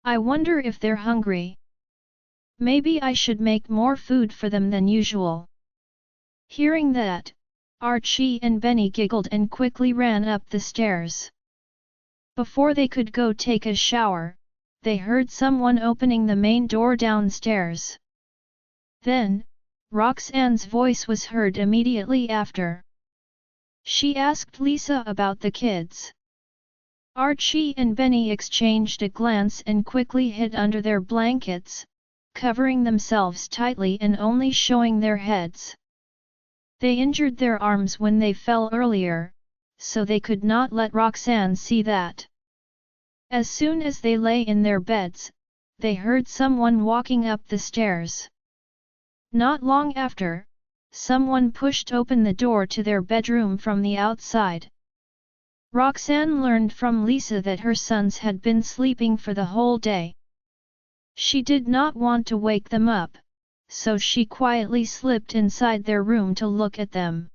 I wonder if they're hungry." Maybe I should make more food for them than usual." Hearing that, Archie and Benny giggled and quickly ran up the stairs. Before they could go take a shower, they heard someone opening the main door downstairs. Then, Roxanne's voice was heard immediately after. She asked Lisa about the kids. Archie and Benny exchanged a glance and quickly hid under their blankets, covering themselves tightly and only showing their heads. They injured their arms when they fell earlier, so they could not let Roxanne see that. As soon as they lay in their beds, they heard someone walking up the stairs. Not long after, someone pushed open the door to their bedroom from the outside. Roxanne learned from Lisa that her sons had been sleeping for the whole day. She did not want to wake them up, so she quietly slipped inside their room to look at them.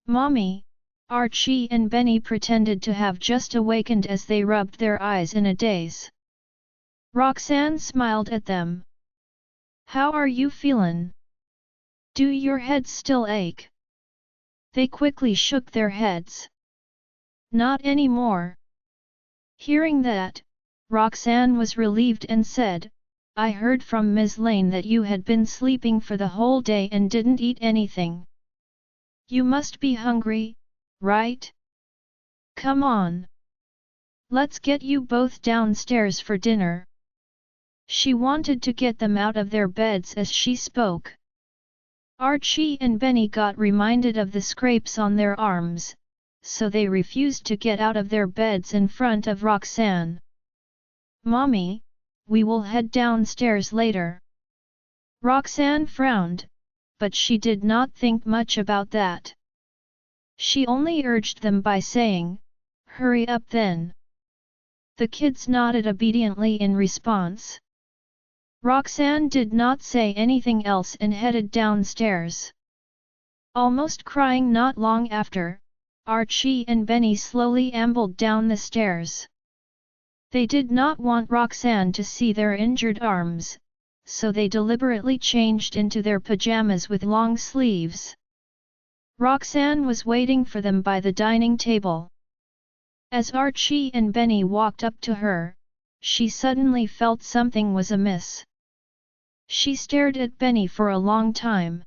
"Mommy," Archie and Benny pretended to have just awakened as they rubbed their eyes in a daze. Roxanne smiled at them. "How are you feelin'? Do your heads still ache?" They quickly shook their heads. "Not anymore." Hearing that, Roxanne was relieved and said, "I heard from Ms. Lane that you had been sleeping for the whole day and didn't eat anything. You must be hungry, right? Come on. Let's get you both downstairs for dinner." She wanted to get them out of their beds as she spoke. Archie and Benny got reminded of the scrapes on their arms, so they refused to get out of their beds in front of Roxanne. "Mommy, we will head downstairs later." Roxanne frowned, but she did not think much about that. She only urged them by saying, "Hurry up then." The kids nodded obediently in response. Roxanne did not say anything else and headed downstairs. Almost crying not long after, Archie and Benny slowly ambled down the stairs. They did not want Roxanne to see their injured arms, so they deliberately changed into their pajamas with long sleeves. Roxanne was waiting for them by the dining table. As Archie and Benny walked up to her, she suddenly felt something was amiss. She stared at Benny for a long time.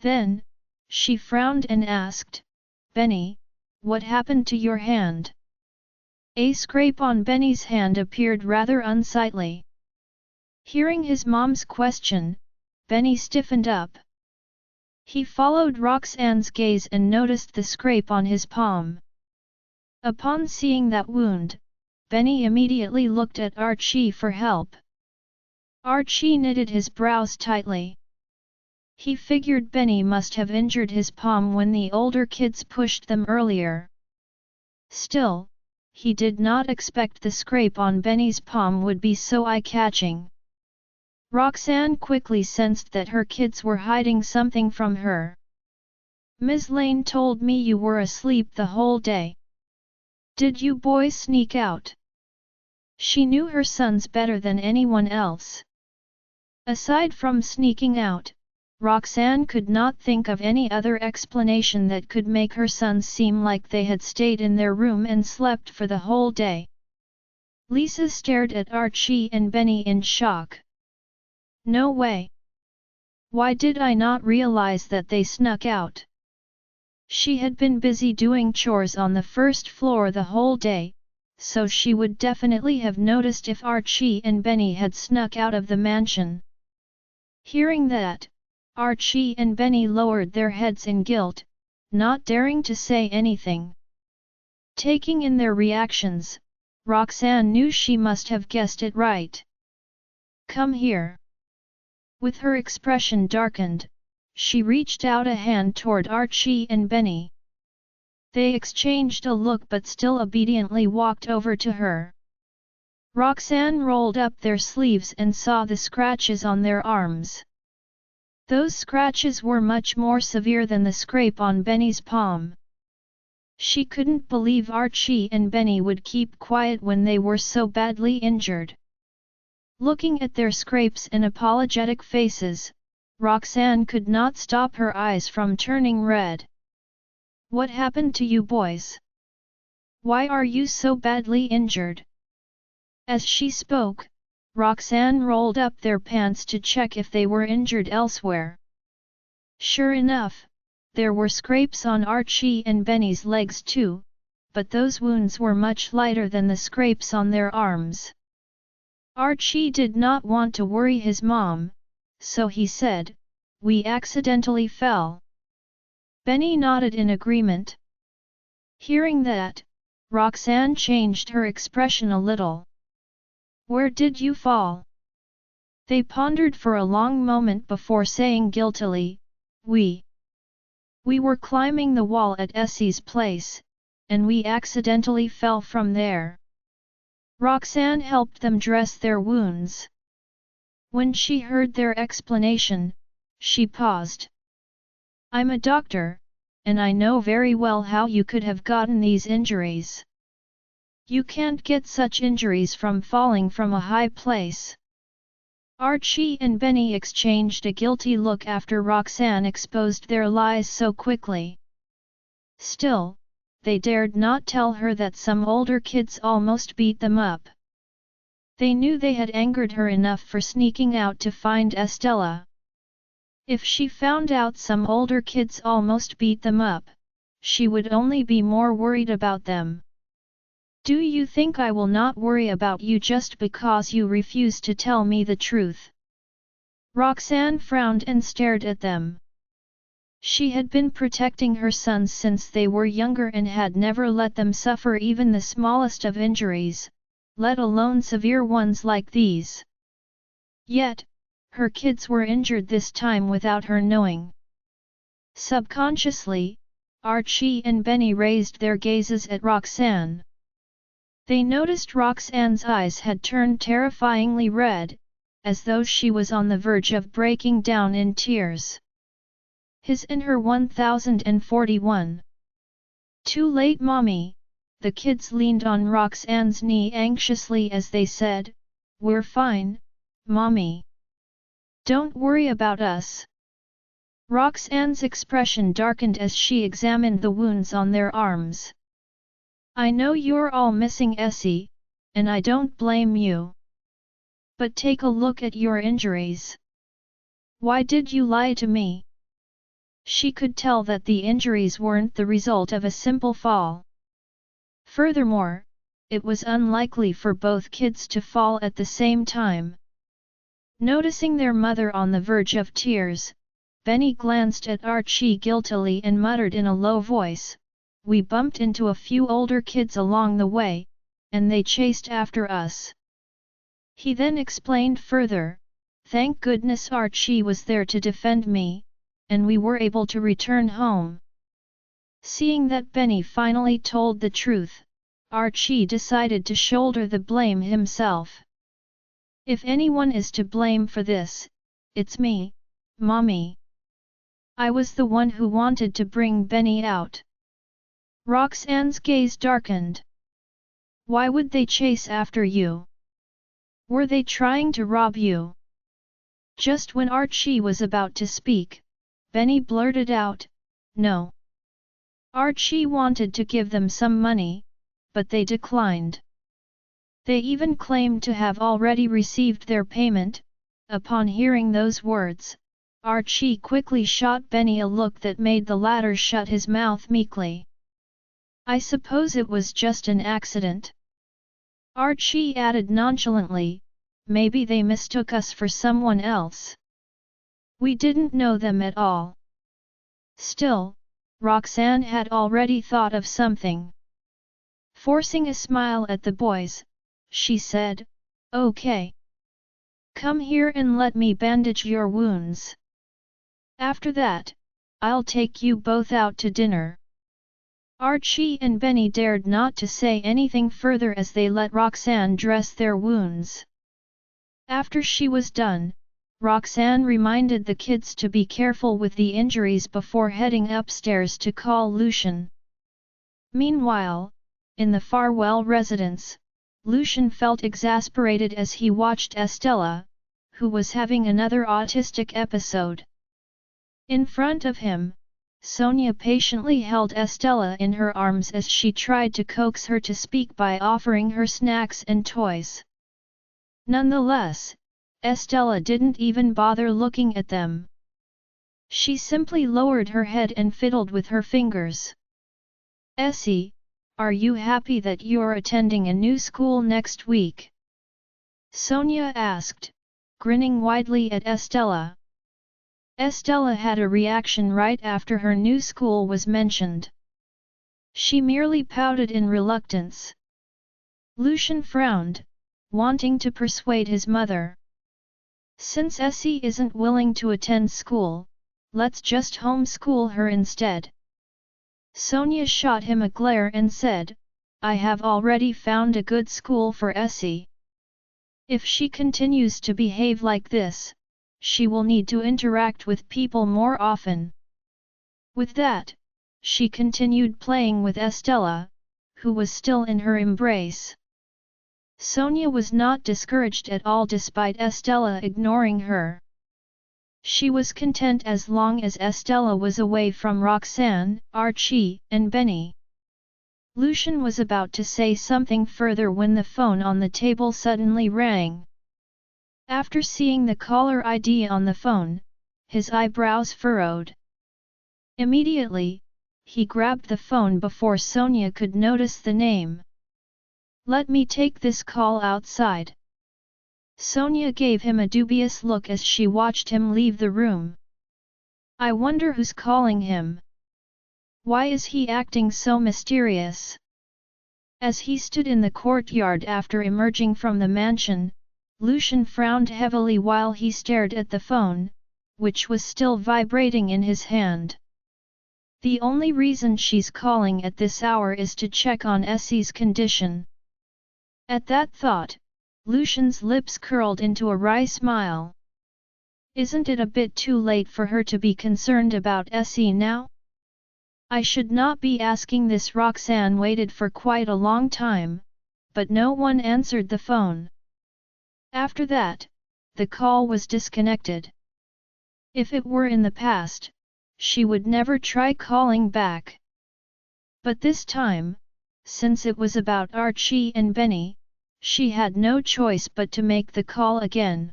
Then, she frowned and asked, "Benny, what happened to your hand?" A scrape on Benny's hand appeared rather unsightly. Hearing his mom's question, Benny stiffened up. He followed Roxanne's gaze and noticed the scrape on his palm. Upon seeing that wound, Benny immediately looked at Archie for help. Archie knitted his brows tightly. He figured Benny must have injured his palm when the older kids pushed them earlier. Still, he did not expect the scrape on Benny's palm would be so eye-catching. Roxanne quickly sensed that her kids were hiding something from her. "Ms. Lane told me you were asleep the whole day. Did you boys sneak out?" She knew her sons better than anyone else. Aside from sneaking out, Roxanne could not think of any other explanation that could make her sons seem like they had stayed in their room and slept for the whole day. Lisa stared at Archie and Benny in shock. "No way! Why did I not realize that they snuck out?" She had been busy doing chores on the first floor the whole day, so she would definitely have noticed if Archie and Benny had snuck out of the mansion. Hearing that, Archie and Benny lowered their heads in guilt, not daring to say anything. Taking in their reactions, Roxanne knew she must have guessed it right. "Come here." With her expression darkened, she reached out a hand toward Archie and Benny. They exchanged a look but still obediently walked over to her. Roxanne rolled up their sleeves and saw the scratches on their arms. Those scratches were much more severe than the scrape on Benny's palm. She couldn't believe Archie and Benny would keep quiet when they were so badly injured. Looking at their scrapes and apologetic faces, Roxanne could not stop her eyes from turning red. What happened to you boys? Why are you so badly injured? As she spoke, Roxanne rolled up their pants to check if they were injured elsewhere. Sure enough, there were scrapes on Archie and Benny's legs too, but those wounds were much lighter than the scrapes on their arms. Archie did not want to worry his mom, so he said, "We accidentally fell." Benny nodded in agreement. Hearing that, Roxanne changed her expression a little. "Where did you fall?" They pondered for a long moment before saying guiltily, We were climbing the wall at Essie's place, and we accidentally fell from there." Roxanne helped them dress their wounds. When she heard their explanation, she paused. "I'm a doctor, and I know very well how you could have gotten these injuries. You can't get such injuries from falling from a high place." Archie and Benny exchanged a guilty look after Roxanne exposed their lies so quickly. Still, they dared not tell her that some older kids almost beat them up. They knew they had angered her enough for sneaking out to find Estella. If she found out some older kids almost beat them up, she would only be more worried about them. "Do you think I will not worry about you just because you refuse to tell me the truth?" Roxanne frowned and stared at them. She had been protecting her sons since they were younger and had never let them suffer even the smallest of injuries, let alone severe ones like these. Yet, her kids were injured this time without her knowing. Subconsciously, Archie and Benny raised their gazes at Roxanne. They noticed Roxanne's eyes had turned terrifyingly red, as though she was on the verge of breaking down in tears. His in her 1041. "Too late, Mommy." The kids leaned on Roxanne's knee anxiously as they said, "We're fine, Mommy. Don't worry about us." Roxanne's expression darkened as she examined the wounds on their arms. "I know you're all missing Essie, and I don't blame you. But take a look at your injuries. Why did you lie to me?" She could tell that the injuries weren't the result of a simple fall. Furthermore, it was unlikely for both kids to fall at the same time. Noticing their mother on the verge of tears, Benny glanced at Archie guiltily and muttered in a low voice, "We bumped into a few older kids along the way, and they chased after us." He then explained further, "Thank goodness Archie was there to defend me, and we were able to return home." Seeing that Benny finally told the truth, Archie decided to shoulder the blame himself. "If anyone is to blame for this, it's me, Mommy. I was the one who wanted to bring Benny out." Roxanne's gaze darkened. "Why would they chase after you? Were they trying to rob you?" Just when Archie was about to speak, Benny blurted out, "No." Archie wanted to give them some money, but they declined. They even claimed to have already received their payment. Upon hearing those words, Archie quickly shot Benny a look that made the latter shut his mouth meekly. "I suppose it was just an accident." Archie added nonchalantly, "Maybe they mistook us for someone else. We didn't know them at all." Still, Roxanne had already thought of something. Forcing a smile at the boys, she said, "Okay. Come here and let me bandage your wounds. After that, I'll take you both out to dinner." Archie and Benny dared not to say anything further as they let Roxanne dress their wounds. After she was done, Roxanne reminded the kids to be careful with the injuries before heading upstairs to call Lucian. Meanwhile, in the Farwell residence, Lucian felt exasperated as he watched Estella, who was having another autistic episode. In front of him, Sonia patiently held Estella in her arms as she tried to coax her to speak by offering her snacks and toys. Nonetheless, Estella didn't even bother looking at them. She simply lowered her head and fiddled with her fingers. "Essie, are you happy that you're attending a new school next week?" Sonia asked, grinning widely at Estella. Estella had a reaction right after her new school was mentioned. She merely pouted in reluctance. Lucian frowned, wanting to persuade his mother. "Since Essie isn't willing to attend school, let's just homeschool her instead." Sonia shot him a glare and said, "I have already found a good school for Essie. If she continues to behave like this, she will need to interact with people more often." With that, she continued playing with Estella, who was still in her embrace. Sonia was not discouraged at all despite Estella ignoring her. She was content as long as Estella was away from Roxanne, Archie, and Benny. Lucian was about to say something further when the phone on the table suddenly rang. After seeing the caller ID on the phone, his eyebrows furrowed. Immediately, he grabbed the phone before Sonia could notice the name. "Let me take this call outside." Sonia gave him a dubious look as she watched him leave the room. "I wonder who's calling him. Why is he acting so mysterious?" As he stood in the courtyard after emerging from the mansion, Lucian frowned heavily while he stared at the phone, which was still vibrating in his hand. "The only reason she's calling at this hour is to check on Essie's condition." At that thought, Lucian's lips curled into a wry smile. "Isn't it a bit too late for her to be concerned about Essie now? I should not be asking this." Roxanne waited for quite a long time, but no one answered the phone. After that, the call was disconnected. If it were in the past, she would never try calling back. But this time, since it was about Archie and Benny, she had no choice but to make the call again.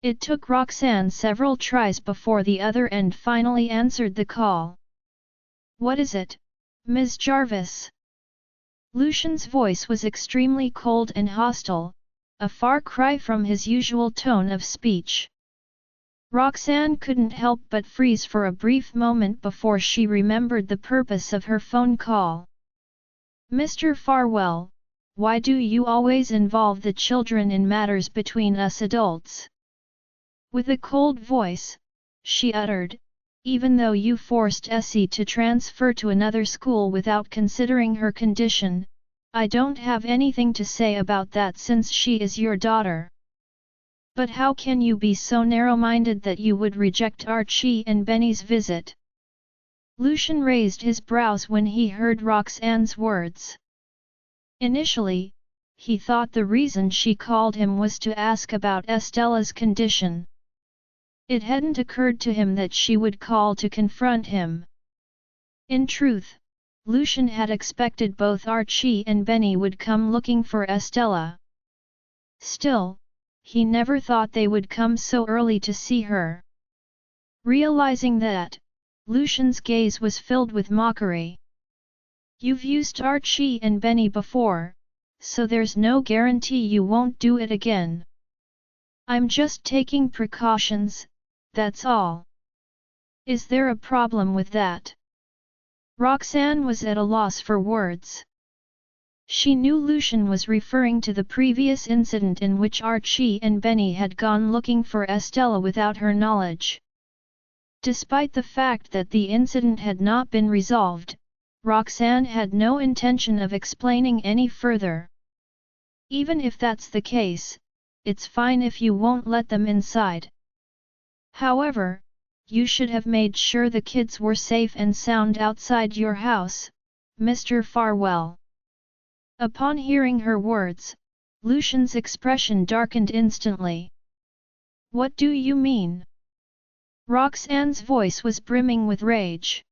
It took Roxanne several tries before the other end finally answered the call. "What is it, Ms. Jarvis?" Lucian's voice was extremely cold and hostile, a far cry from his usual tone of speech. Roxanne couldn't help but freeze for a brief moment before she remembered the purpose of her phone call. "Mr. Farwell, why do you always involve the children in matters between us adults?" With a cold voice, she uttered, "Even though you forced Essie to transfer to another school without considering her condition, I don't have anything to say about that since she is your daughter. But how can you be so narrow-minded that you would reject Archie and Benny's visit?" Lucian raised his brows when he heard Roxanne's words. Initially, he thought the reason she called him was to ask about Estella's condition. It hadn't occurred to him that she would call to confront him. In truth, Lucian had expected both Archie and Benny would come looking for Estella. Still, he never thought they would come so early to see her. Realizing that, Lucian's gaze was filled with mockery. "You've used Archie and Benny before, so there's no guarantee you won't do it again. I'm just taking precautions, that's all. Is there a problem with that?" Roxanne was at a loss for words. She knew Lucian was referring to the previous incident in which Archie and Benny had gone looking for Estella without her knowledge. Despite the fact that the incident had not been resolved, Roxanne had no intention of explaining any further. "Even if that's the case, it's fine if you won't let them inside. However, you should have made sure the kids were safe and sound outside your house, Mr. Farwell." Upon hearing her words, Lucian's expression darkened instantly. What do you mean? Roxanne's voice was brimming with rage.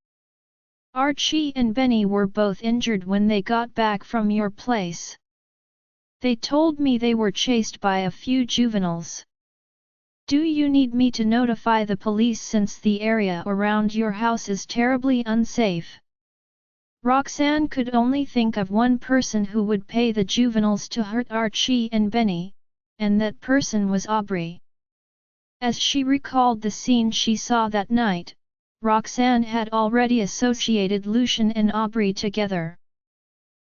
Archie and Benny were both injured when they got back from your place. They told me they were chased by a few juveniles. Do you need me to notify the police since the area around your house is terribly unsafe? Roxanne could only think of one person who would pay the juveniles to hurt Archie and Benny, and that person was Aubrey. As she recalled the scene she saw that night, Roxanne had already associated Lucian and Aubrey together.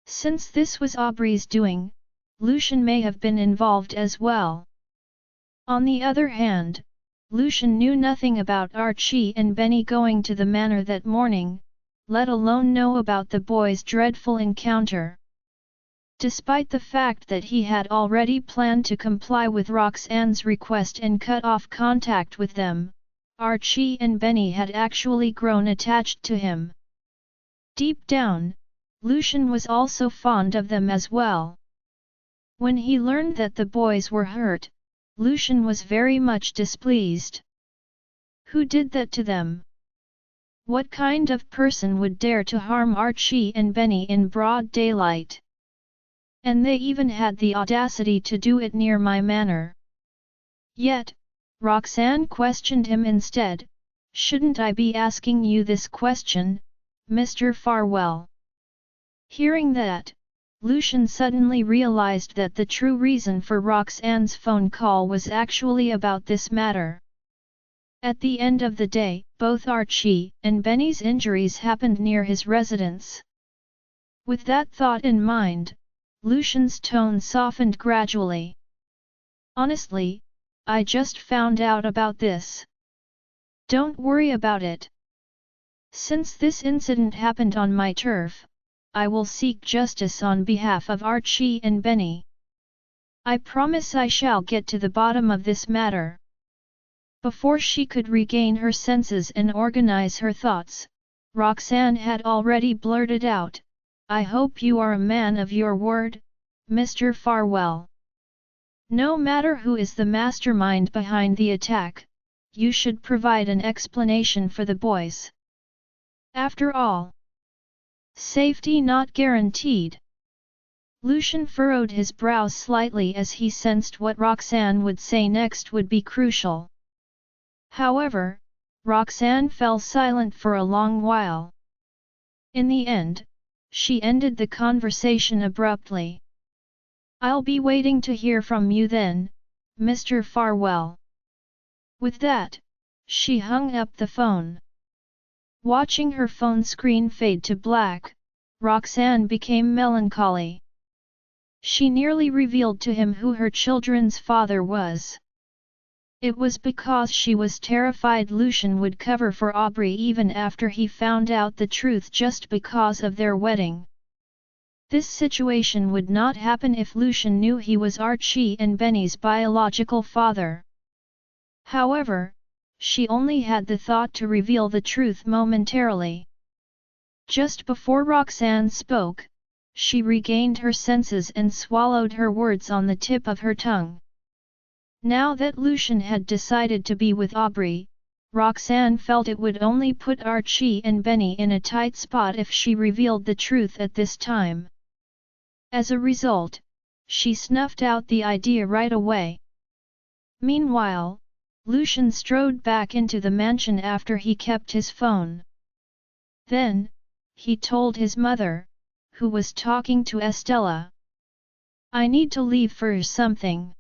Since this was Aubrey's doing, Lucian may have been involved as well. On the other hand, Lucian knew nothing about Archie and Benny going to the manor that morning, let alone know about the boys' dreadful encounter. Despite the fact that he had already planned to comply with Roxanne's request and cut off contact with them, Archie and Benny had actually grown attached to him. Deep down, Lucian was also fond of them as well. When he learned that the boys were hurt, Lucian was very much displeased. Who did that to them? What kind of person would dare to harm Archie and Benny in broad daylight? And they even had the audacity to do it near my manor. Yet, Roxanne questioned him instead. Shouldn't I be asking you this question, Mr. Farwell? Hearing that, Lucian suddenly realized that the true reason for Roxanne's phone call was actually about this matter. At the end of the day, both Archie and Benny's injuries happened near his residence. With that thought in mind, Lucian's tone softened gradually. Honestly, I just found out about this. Don't worry about it. Since this incident happened on my turf, I will seek justice on behalf of Archie and Benny. I promise I shall get to the bottom of this matter. Before she could regain her senses and organize her thoughts, Roxanne had already blurted out, I hope you are a man of your word, Mr. Farwell. No matter who is the mastermind behind the attack, you should provide an explanation for the boys. After all, safety not guaranteed. Lucian furrowed his brow slightly as he sensed what Roxanne would say next would be crucial. However, Roxanne fell silent for a long while. In the end, she ended the conversation abruptly. I'll be waiting to hear from you then, Mr. Farwell. With that, she hung up the phone. Watching her phone screen fade to black, Roxanne became melancholy. She nearly revealed to him who her children's father was. It was because she was terrified Lucian would cover for Aubrey even after he found out the truth just because of their wedding. This situation would not happen if Lucian knew he was Archie and Benny's biological father. However, she only had the thought to reveal the truth momentarily. Just before Roxanne spoke, she regained her senses and swallowed her words on the tip of her tongue. Now that Lucian had decided to be with Aubrey, Roxanne felt it would only put Archie and Benny in a tight spot if she revealed the truth at this time. As a result, she snuffed out the idea right away. Meanwhile, Lucian strode back into the mansion after he kept his phone. Then, he told his mother, who was talking to Estella. I need to leave for something.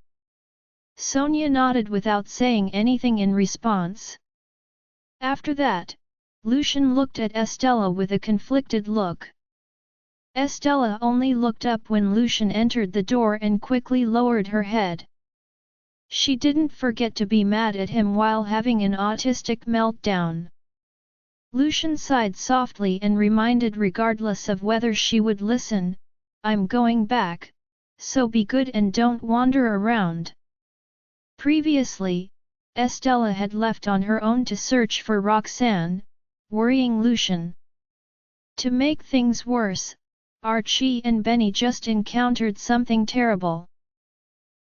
Sonia nodded without saying anything in response. After that, Lucian looked at Estella with a conflicted look. Estella only looked up when Lucian entered the door and quickly lowered her head. She didn't forget to be mad at him while having an autistic meltdown. Lucian sighed softly and reminded regardless of whether she would listen, I'm going back, so be good and don't wander around. Previously, Estella had left on her own to search for Roxanne, worrying Lucian. To make things worse, Archie and Benny just encountered something terrible.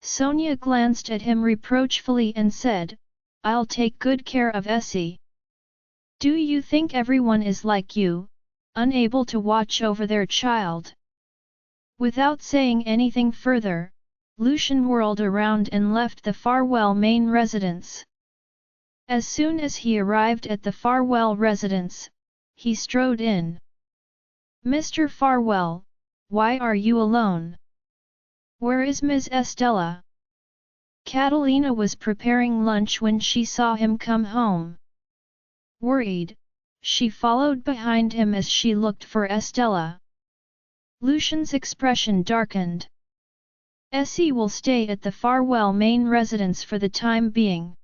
Sonia glanced at him reproachfully and said, I'll take good care of Essie. Do you think everyone is like you, unable to watch over their child? Without saying anything further, Lucian whirled around and left the Farwell main residence. As soon as he arrived at the Farwell residence, he strode in. Mr. Farwell, why are you alone? Where is Ms. Estella? Catalina was preparing lunch when she saw him come home. Worried, she followed behind him as she looked for Estella. Lucian's expression darkened. Essie will stay at the Farwell main residence for the time being.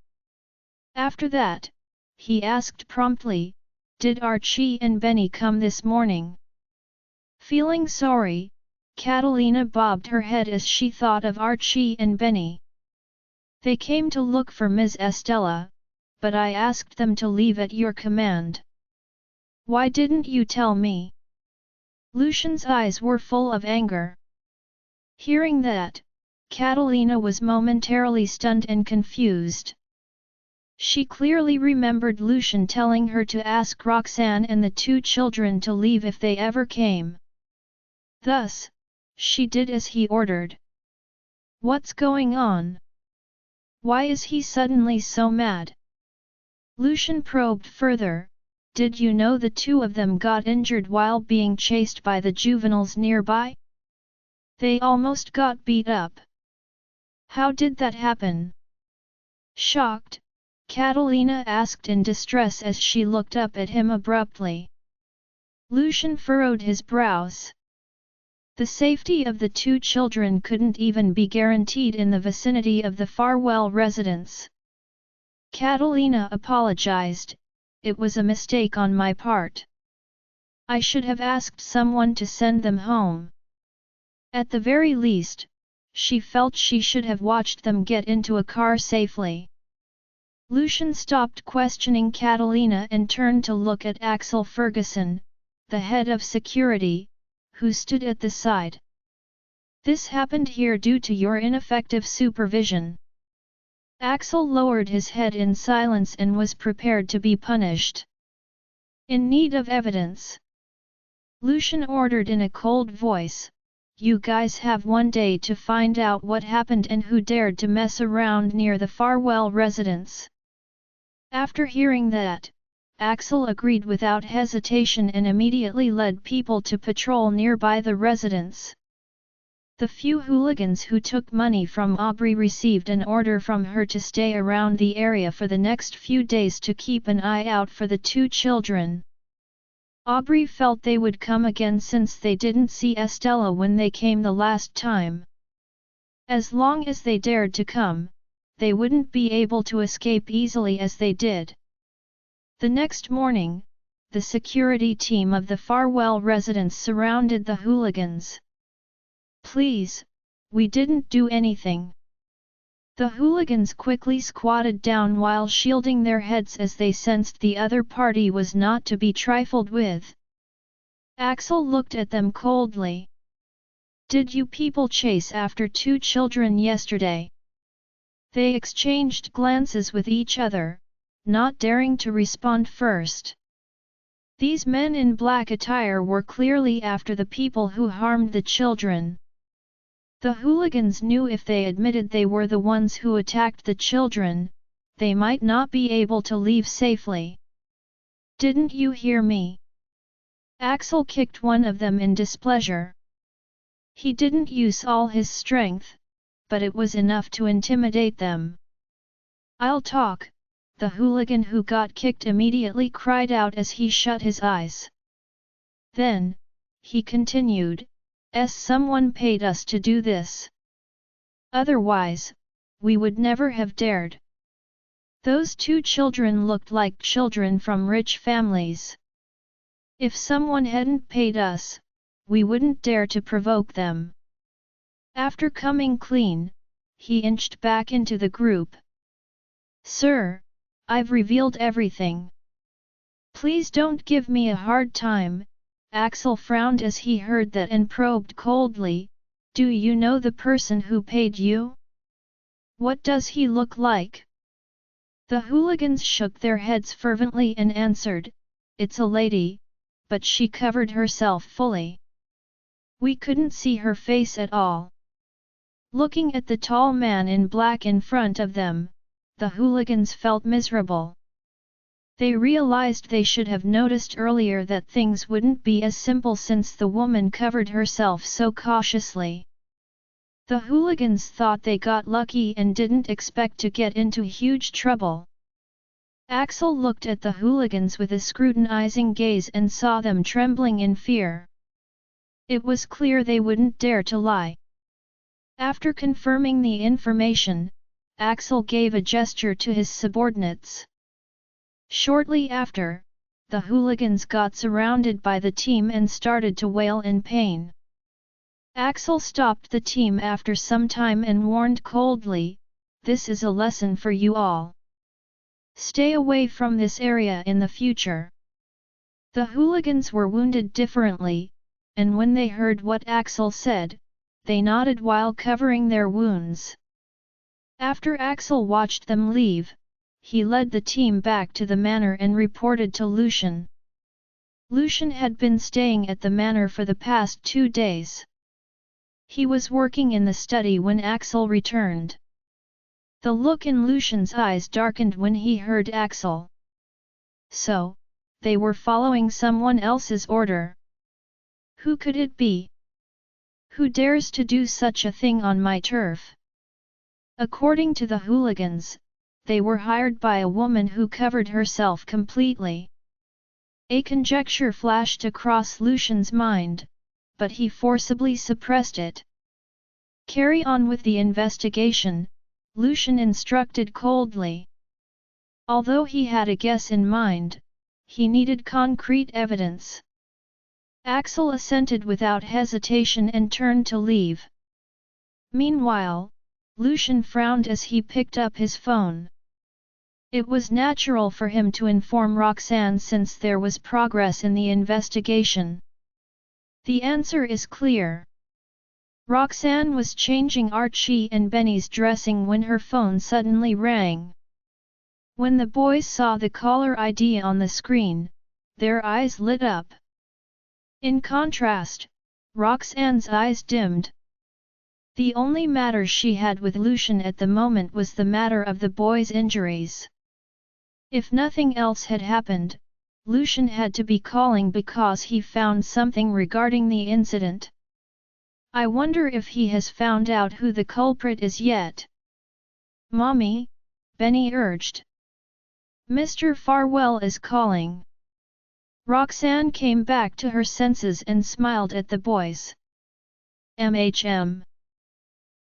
After that, he asked promptly, did Archie and Benny come this morning? Feeling sorry, Catalina bobbed her head as she thought of Archie and Benny. They came to look for Ms. Estella, but I asked them to leave at your command. Why didn't you tell me? Lucian's eyes were full of anger. Hearing that, Catalina was momentarily stunned and confused. She clearly remembered Lucian telling her to ask Roxanne and the two children to leave if they ever came. Thus, she did as he ordered. What's going on? Why is he suddenly so mad? Lucian probed further. Did you know the two of them got injured while being chased by the juveniles nearby? They almost got beat up. How did that happen? Shocked, Catalina asked in distress as she looked up at him abruptly. Lucian furrowed his brows. The safety of the two children couldn't even be guaranteed in the vicinity of the Farwell residence. Catalina apologized. It was a mistake on my part. I should have asked someone to send them home. At the very least, she felt she should have watched them get into a car safely. Lucian stopped questioning Catalina and turned to look at Axel Ferguson, the head of security, who stood at the side. This happened here due to your ineffective supervision. Axel lowered his head in silence and was prepared to be punished. In need of evidence, Lucian ordered in a cold voice, you guys have 1 day to find out what happened and who dared to mess around near the Farwell residence. After hearing that, Axel agreed without hesitation and immediately led people to patrol nearby the residence. The few hooligans who took money from Aubrey received an order from her to stay around the area for the next few days to keep an eye out for the two children. Aubrey felt they would come again since they didn't see Estella when they came the last time. As long as they dared to come, they wouldn't be able to escape easily as they did. The next morning, the security team of the Farwell residence surrounded the hooligans. Please, we didn't do anything. The hooligans quickly squatted down while shielding their heads as they sensed the other party was not to be trifled with. Axel looked at them coldly. Did you people chase after two children yesterday? They exchanged glances with each other, not daring to respond first. These men in black attire were clearly after the people who harmed the children. The hooligans knew if they admitted they were the ones who attacked the children, they might not be able to leave safely. Didn't you hear me? Axel kicked one of them in displeasure. He didn't use all his strength, but it was enough to intimidate them. I'll talk, the hooligan who got kicked immediately cried out as he shut his eyes. Then, he continued, someone paid us to do this. Otherwise, we would never have dared. Those two children looked like children from rich families. If someone hadn't paid us, we wouldn't dare to provoke them. After coming clean, he inched back into the group. Sir, I've revealed everything. Please don't give me a hard time, Axel frowned as he heard that and probed coldly, "Do you know the person who paid you? What does he look like?" The hooligans shook their heads fervently and answered, "It's a lady, but she covered herself fully. We couldn't see her face at all." Looking at the tall man in black in front of them, the hooligans felt miserable. They realized they should have noticed earlier that things wouldn't be as simple since the woman covered herself so cautiously. The hooligans thought they got lucky and didn't expect to get into huge trouble. Axel looked at the hooligans with a scrutinizing gaze and saw them trembling in fear. It was clear they wouldn't dare to lie. After confirming the information, Axel gave a gesture to his subordinates. Shortly after, the hooligans got surrounded by the team and started to wail in pain. Axel stopped the team after some time and warned coldly, "This is a lesson for you all. Stay away from this area in the future." The hooligans were wounded differently, and when they heard what Axel said, they nodded while covering their wounds. After Axel watched them leave, he led the team back to the manor and reported to Lucian. Lucian had been staying at the manor for the past 2 days. He was working in the study when Axel returned. The look in Lucian's eyes darkened when he heard Axel. So, they were following someone else's order. Who could it be? Who dares to do such a thing on my turf? According to the hooligans, they were hired by a woman who covered herself completely. A conjecture flashed across Lucian's mind, but he forcibly suppressed it. "Carry on with the investigation," Lucian instructed coldly. Although he had a guess in mind, he needed concrete evidence. Axel assented without hesitation and turned to leave. Meanwhile, Lucian frowned as he picked up his phone. It was natural for him to inform Roxanne since there was progress in the investigation. The answer is clear. Roxanne was changing Archie and Benny's dressing when her phone suddenly rang. When the boys saw the caller ID on the screen, their eyes lit up. In contrast, Roxanne's eyes dimmed. The only matter she had with Lucian at the moment was the matter of the boys' injuries. If nothing else had happened, Lucian had to be calling because he found something regarding the incident. "I wonder if he has found out who the culprit is yet." "Mommy," Benny urged. "Mr. Farwell is calling." Roxanne came back to her senses and smiled at the boys. "MHM.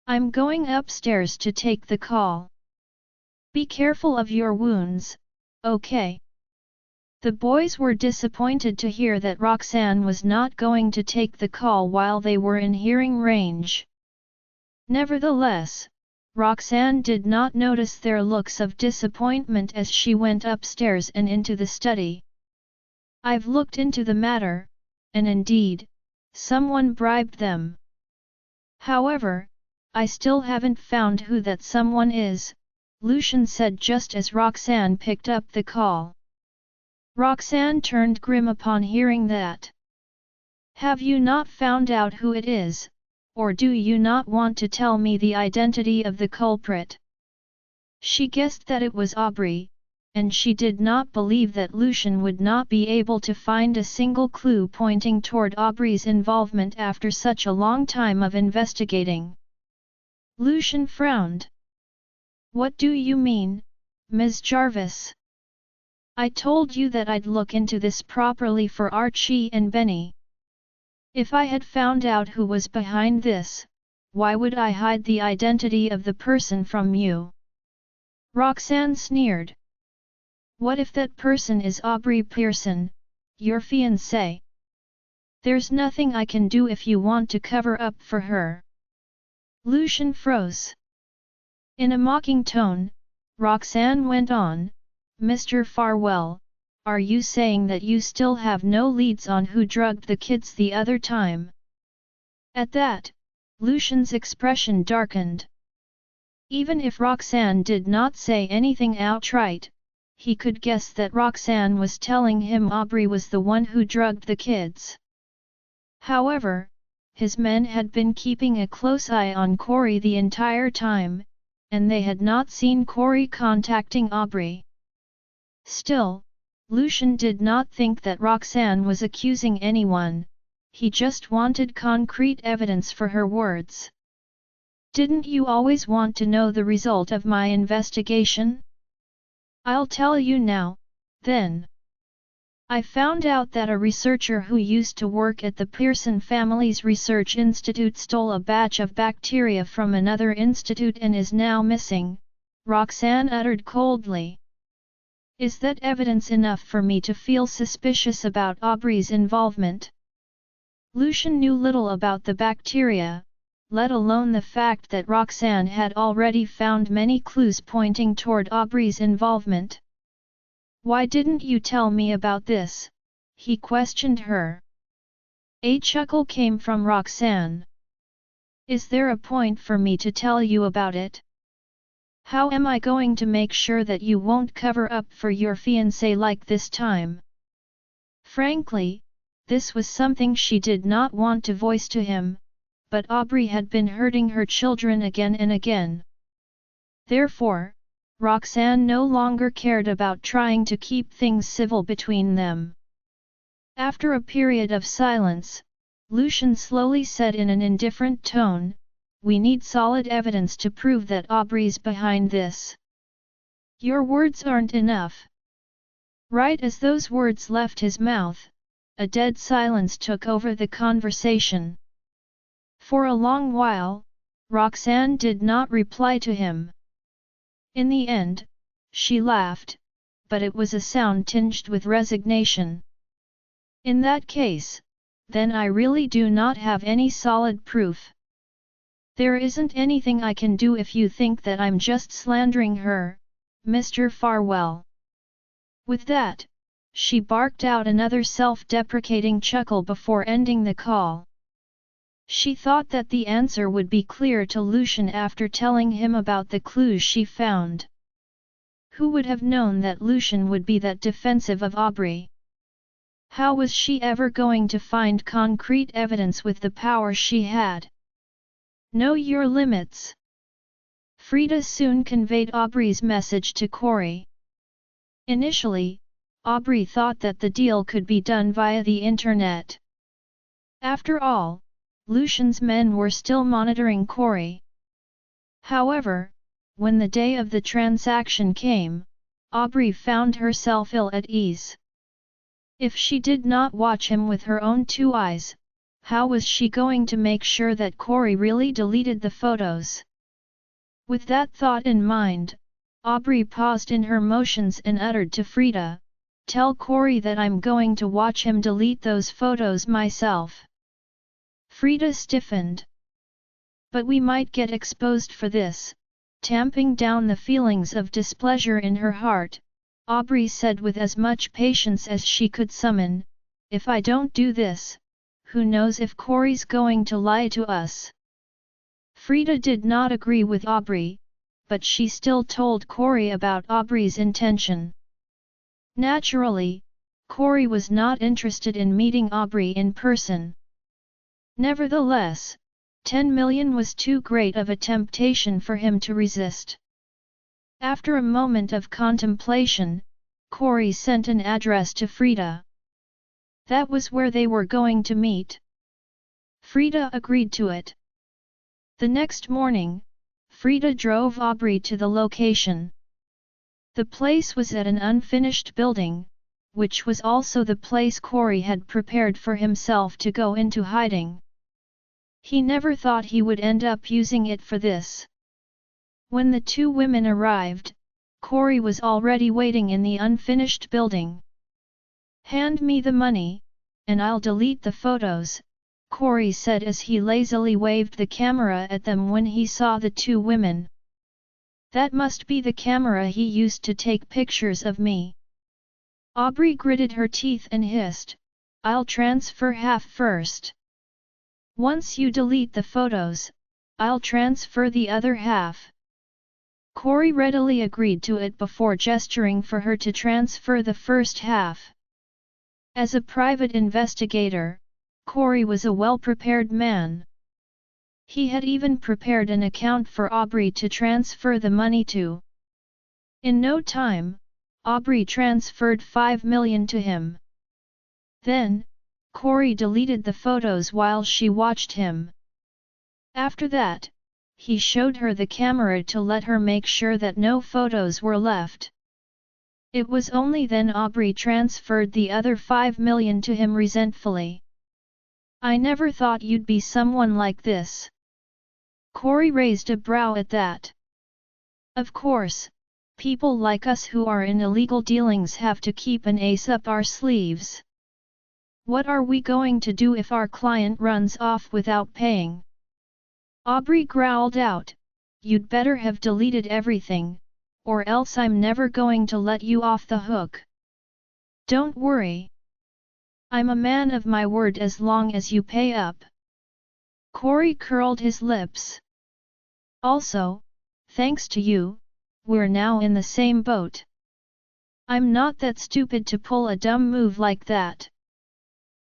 I'm going upstairs to take the call. Be careful of your wounds, okay?" The boys were disappointed to hear that Roxanne was not going to take the call while they were in hearing range. Nevertheless, Roxanne did not notice their looks of disappointment as she went upstairs and into the study. "I've looked into the matter, and indeed, someone bribed them. However, I still haven't found who that someone is," Lucian said just as Roxanne picked up the call. Roxanne turned grim upon hearing that. "Have you not found out who it is, or do you not want to tell me the identity of the culprit?" She guessed that it was Aubrey, and she did not believe that Lucian would not be able to find a single clue pointing toward Aubrey's involvement after such a long time of investigating. Lucian frowned. "What do you mean, Ms. Jarvis? I told you that I'd look into this properly for Archie and Benny. If I had found out who was behind this, why would I hide the identity of the person from you?" Roxanne sneered. "What if that person is Aubrey Pearson, your fiancé? There's nothing I can do if you want to cover up for her." Lucian froze. In a mocking tone, Roxanne went on, "Mr. Farwell, are you saying that you still have no leads on who drugged the kids the other time? At that, Lucian's expression darkened. Even if Roxanne did not say anything outright, he could guess that Roxanne was telling him Aubrey was the one who drugged the kids. However, his men had been keeping a close eye on Corey the entire time, and they had not seen Corey contacting Aubrey. Still, Lucian did not think that Roxanne was accusing anyone, he just wanted concrete evidence for her words. Didn't you always want to know the result of my investigation? I'll tell you now, then. I found out that a researcher who used to work at the Pearson family's research institute stole a batch of bacteria from another institute and is now missing, Roxanne uttered coldly. Is that evidence enough for me to feel suspicious about Aubrey's involvement? Lucian knew little about the bacteria, let alone the fact that Roxanne had already found many clues pointing toward Aubrey's involvement. Why didn't you tell me about this? He questioned her. A chuckle came from Roxanne. Is there a point for me to tell you about it? How am I going to make sure that you won't cover up for your fiancé like this time? Frankly, this was something she did not want to voice to him, but Aubrey had been hurting her children again and again. Therefore, Roxanne no longer cared about trying to keep things civil between them. After a period of silence, Lucian slowly said in an indifferent tone, "We need solid evidence to prove that Aubrey's behind this. Your words aren't enough." Right as those words left his mouth, a dead silence took over the conversation. For a long while, Roxanne did not reply to him. In the end, she laughed, but it was a sound tinged with resignation. In that case, then I really do not have any solid proof. There isn't anything I can do if you think that I'm just slandering her, Mr. Farwell. With that, she barked out another self-deprecating chuckle before ending the call. She thought that the answer would be clear to Lucian after telling him about the clues she found. Who would have known that Lucian would be that defensive of Aubrey? How was she ever going to find concrete evidence with the power she had? Know your limits. Frida soon conveyed Aubrey's message to Corey. Initially, Aubrey thought that the deal could be done via the internet. After all, Lucian's men were still monitoring Corey. However, when the day of the transaction came, Aubrey found herself ill at ease. If she did not watch him with her own two eyes, how was she going to make sure that Corey really deleted the photos? With that thought in mind, Aubrey paused in her motions and uttered to Frida, "Tell Corey that I'm going to watch him delete those photos myself." Frida stiffened. "But we might get exposed for this," tamping down the feelings of displeasure in her heart, Aubrey said with as much patience as she could summon, "If I don't do this, who knows if Corey's going to lie to us." Frida did not agree with Aubrey, but she still told Corey about Aubrey's intention. Naturally, Corey was not interested in meeting Aubrey in person. Nevertheless, 10 million was too great of a temptation for him to resist. After a moment of contemplation, Corey sent an address to Frida. That was where they were going to meet. Frida agreed to it. The next morning, Frida drove Aubrey to the location. The place was at an unfinished building, which was also the place Corey had prepared for himself to go into hiding. He never thought he would end up using it for this. When the two women arrived, Corey was already waiting in the unfinished building. "Hand me the money, and I'll delete the photos," Corey said as he lazily waved the camera at them when he saw the two women. "That must be the camera he used to take pictures of me." Aubrey gritted her teeth and hissed, "I'll transfer half first. Once you delete the photos, I'll transfer the other half." Corey readily agreed to it before gesturing for her to transfer the first half. As a private investigator, Corey was a well-prepared man. He had even prepared an account for Aubrey to transfer the money to. In no time, Aubrey transferred $5 million to him. Then, Corey deleted the photos while she watched him. After that, he showed her the camera to let her make sure that no photos were left. It was only then Aubrey transferred the other $5 million to him resentfully. "I never thought you'd be someone like this." Corey raised a brow at that. "Of course, people like us who are in illegal dealings have to keep an ace up our sleeves. What are we going to do if our client runs off without paying?" Aubrey growled out, "You'd better have deleted everything, or else I'm never going to let you off the hook." "Don't worry. I'm a man of my word as long as you pay up." Corey curled his lips. "Also, thanks to you, we're now in the same boat. I'm not that stupid to pull a dumb move like that."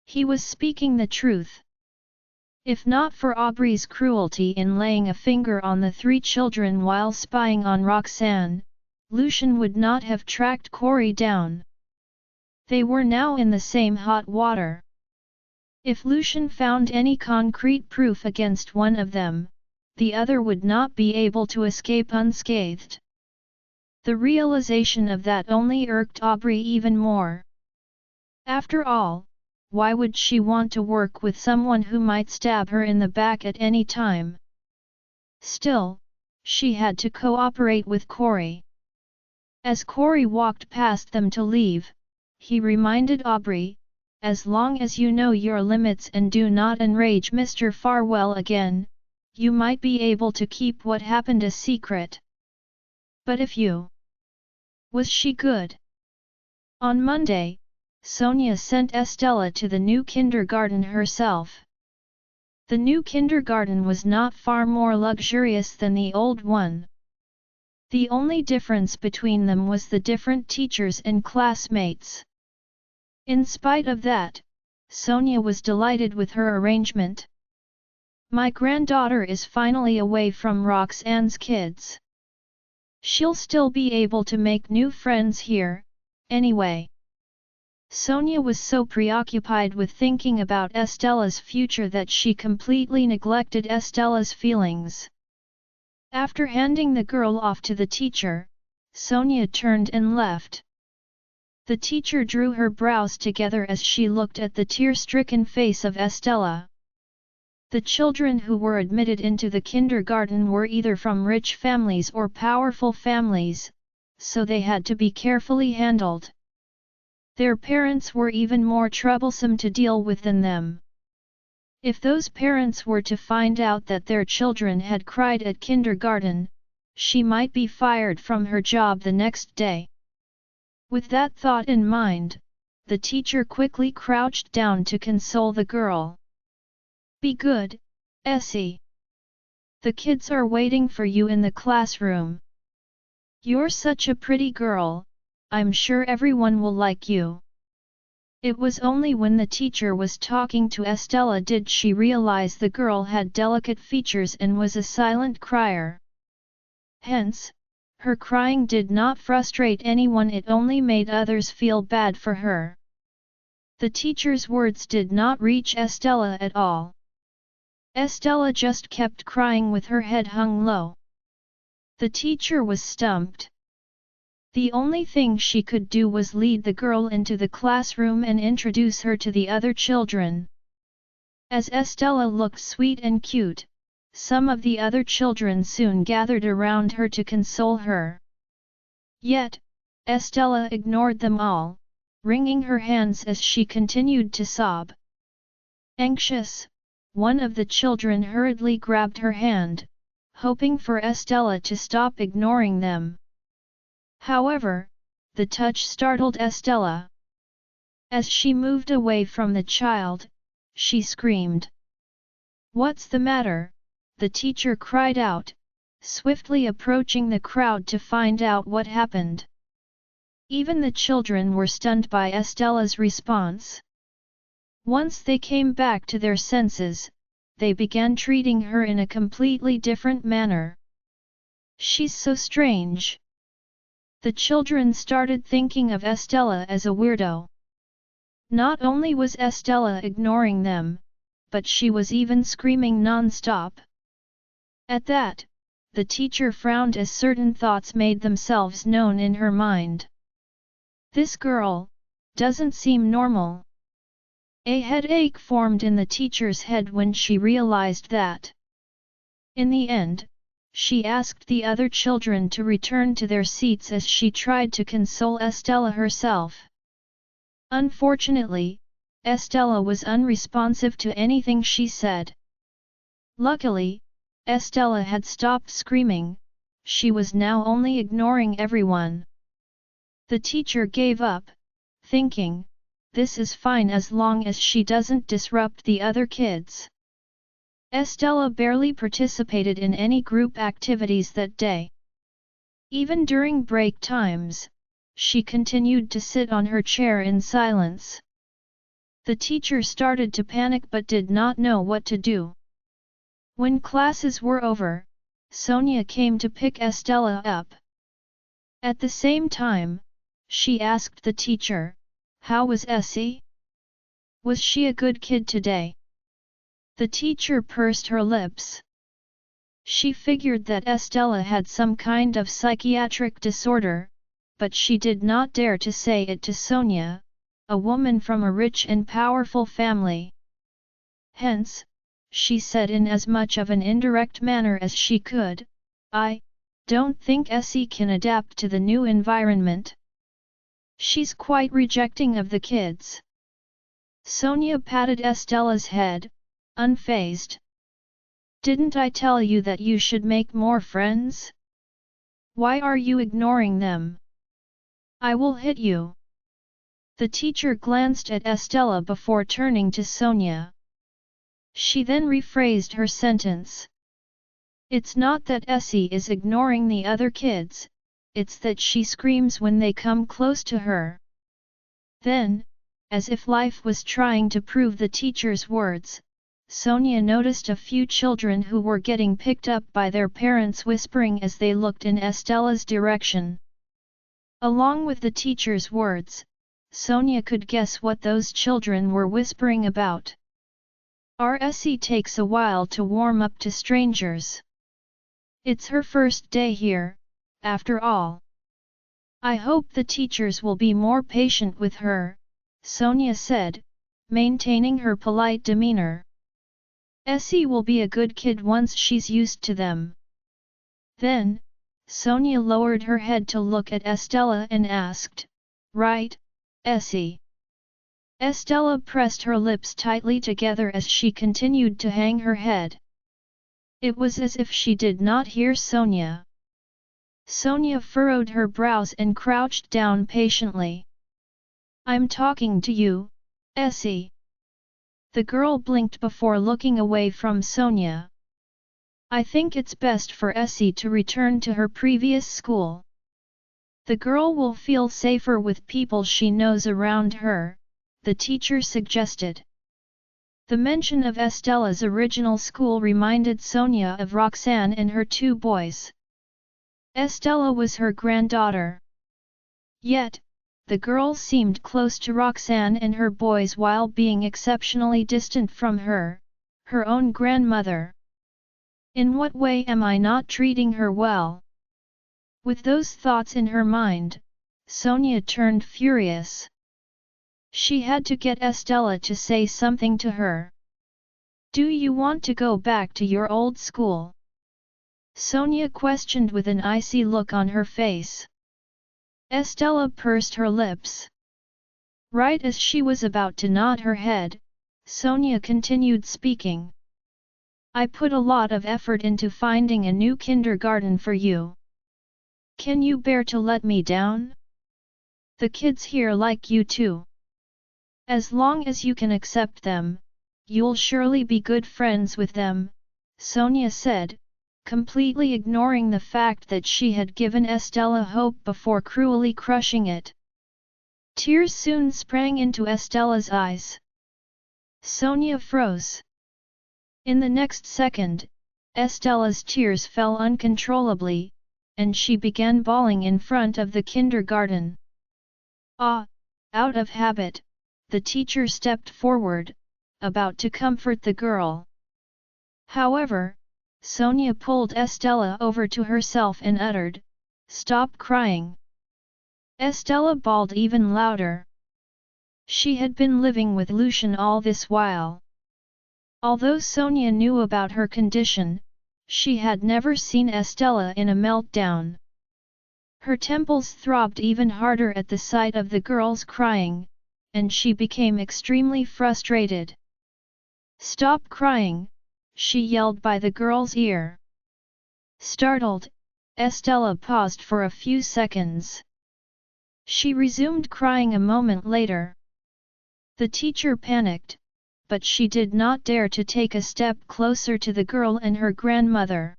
He was speaking the truth. If not for Aubrey's cruelty in laying a finger on the 3 children while spying on Roxanne, Lucian would not have tracked Corey down. They were now in the same hot water. If Lucian found any concrete proof against one of them, the other would not be able to escape unscathed. The realization of that only irked Aubrey even more. After all, why would she want to work with someone who might stab her in the back at any time? Still, she had to cooperate with Corey. As Corey walked past them to leave, he reminded Aubrey, "As long as you know your limits and do not enrage Mr. Farwell again, you might be able to keep what happened a secret. But if you..." Was she good? On Monday, Sonia sent Estella to the new kindergarten herself. The new kindergarten was not far more luxurious than the old one. The only difference between them was the different teachers and classmates. In spite of that, Sonia was delighted with her arrangement. "My granddaughter is finally away from Roxanne's kids. She'll still be able to make new friends here, anyway." Sonia was so preoccupied with thinking about Estella's future that she completely neglected Estella's feelings. After handing the girl off to the teacher, Sonia turned and left. The teacher drew her brows together as she looked at the tear-stricken face of Estella. The children who were admitted into the kindergarten were either from rich families or powerful families, so they had to be carefully handled. Their parents were even more troublesome to deal with than them. If those parents were to find out that their children had cried at kindergarten, she might be fired from her job the next day. With that thought in mind, the teacher quickly crouched down to console the girl. "Be good, Essie. The kids are waiting for you in the classroom. You're such a pretty girl, I'm sure everyone will like you." It was only when the teacher was talking to Estella did she realize the girl had delicate features and was a silent crier. Hence, her crying did not frustrate anyone, it only made others feel bad for her. The teacher's words did not reach Estella at all. Estella just kept crying with her head hung low. The teacher was stumped. The only thing she could do was lead the girl into the classroom and introduce her to the other children. As Estella looked sweet and cute, some of the other children soon gathered around her to console her. Yet, Estella ignored them all, wringing her hands as she continued to sob. Anxious, one of the children hurriedly grabbed her hand, hoping for Estella to stop ignoring them. However, the touch startled Estella. As she moved away from the child, she screamed. "What's the matter?" the teacher cried out, swiftly approaching the crowd to find out what happened. Even the children were stunned by Estella's response. Once they came back to their senses, they began treating her in a completely different manner. "She's so strange." The children started thinking of Estella as a weirdo. Not only was Estella ignoring them, but she was even screaming non-stop. At that, the teacher frowned as certain thoughts made themselves known in her mind. "This girl doesn't seem normal." A headache formed in the teacher's head when she realized that. In the end, she asked the other children to return to their seats as she tried to console Estella herself. Unfortunately, Estella was unresponsive to anything she said. Luckily, Estella had stopped screaming, she was now only ignoring everyone. The teacher gave up, thinking, this is fine as long as she doesn't disrupt the other kids. Estella barely participated in any group activities that day. Even during break times, she continued to sit on her chair in silence. The teacher started to panic but did not know what to do. When classes were over, Sonia came to pick Estella up. At the same time, she asked the teacher, "How was Essie? Was she a good kid today?" The teacher pursed her lips. She figured that Estella had some kind of psychiatric disorder, but she did not dare to say it to Sonia, a woman from a rich and powerful family. Hence, she said in as much of an indirect manner as she could, "I don't think Essie can adapt to the new environment. She's quite rejecting of the kids." Sonia patted Estella's head, unfazed. "Didn't I tell you that you should make more friends? Why are you ignoring them? I will hit you." The teacher glanced at Estella before turning to Sonia. She then rephrased her sentence. "It's not that Essie is ignoring the other kids, it's that she screams when they come close to her." Then, as if life was trying to prove the teacher's words, Sonia noticed a few children who were getting picked up by their parents whispering as they looked in Estella's direction. Along with the teacher's words, Sonia could guess what those children were whispering about. "Our Essie takes a while to warm up to strangers. It's her first day here, after all. I hope the teachers will be more patient with her," Sonia said, maintaining her polite demeanor. "Essie will be a good kid once she's used to them." Then, Sonia lowered her head to look at Estella and asked, "Right, Essie?" Estella pressed her lips tightly together as she continued to hang her head. It was as if she did not hear Sonia. Sonia furrowed her brows and crouched down patiently. "I'm talking to you, Essie." The girl blinked before looking away from Sonia. "I think it's best for Essie to return to her previous school. The girl will feel safer with people she knows around her," the teacher suggested. The mention of Estella's original school reminded Sonia of Roxanne and her two boys. Estella was her granddaughter. Yet, the girl seemed close to Roxanne and her boys while being exceptionally distant from her, her own grandmother. In what way am I not treating her well? With those thoughts in her mind, Sonia turned furious. She had to get Estella to say something to her. "Do you want to go back to your old school?" Sonia questioned with an icy look on her face. Estella pursed her lips. Right as she was about to nod her head, Sonia continued speaking. "I put a lot of effort into finding a new kindergarten for you. Can you bear to let me down? The kids here like you too. As long as you can accept them, you'll surely be good friends with them, Sonia said, completely ignoring the fact that she had given Estella hope before cruelly crushing it. Tears soon sprang into Estella's eyes. Sonia froze. In the next second, Estella's tears fell uncontrollably, and she began bawling in front of the kindergarten. Ah! Out of habit, the teacher stepped forward, about to comfort the girl. However, Sonia pulled Estella over to herself and uttered, "Stop crying." Estella bawled even louder. She had been living with Lucian all this while. Although Sonia knew about her condition, she had never seen Estella in a meltdown. Her temples throbbed even harder at the sight of the girls crying, and she became extremely frustrated. "Stop crying," she yelled by the girl's ear. Startled, Estella paused for a few seconds. She resumed crying a moment later. The teacher panicked, but she did not dare to take a step closer to the girl and her grandmother.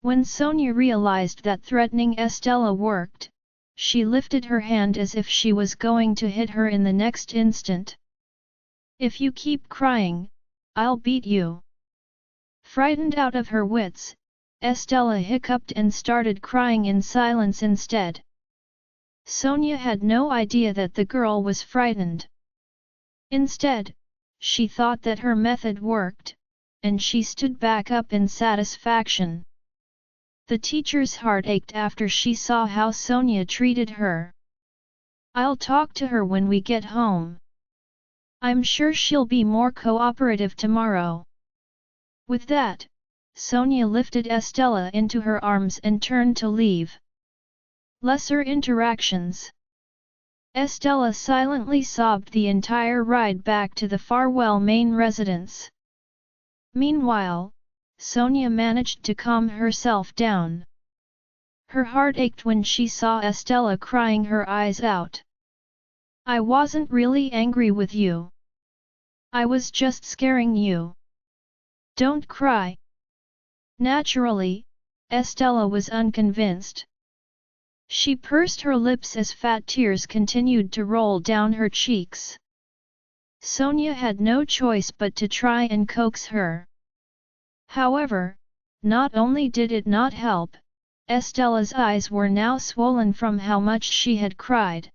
When Sonia realized that threatening Estella worked, she lifted her hand as if she was going to hit her in the next instant. "If you keep crying, I'll beat you." Frightened out of her wits, Estella hiccuped and started crying in silence instead. Sonia had no idea that the girl was frightened. Instead, she thought that her method worked, and she stood back up in satisfaction. The teacher's heart ached after she saw how Sonia treated her. "I'll talk to her when we get home. I'm sure she'll be more cooperative tomorrow." With that, Sonia lifted Estella into her arms and turned to leave. Lesser interactions. Estella silently sobbed the entire ride back to the Farwell main residence. Meanwhile, Sonia managed to calm herself down. Her heart ached when she saw Estella crying her eyes out. "I wasn't really angry with you. I was just scaring you. Don't cry." Naturally, Estella was unconvinced. She pursed her lips as fat tears continued to roll down her cheeks. Sonia had no choice but to try and coax her. However, not only did it not help, Estella's eyes were now swollen from how much she had cried.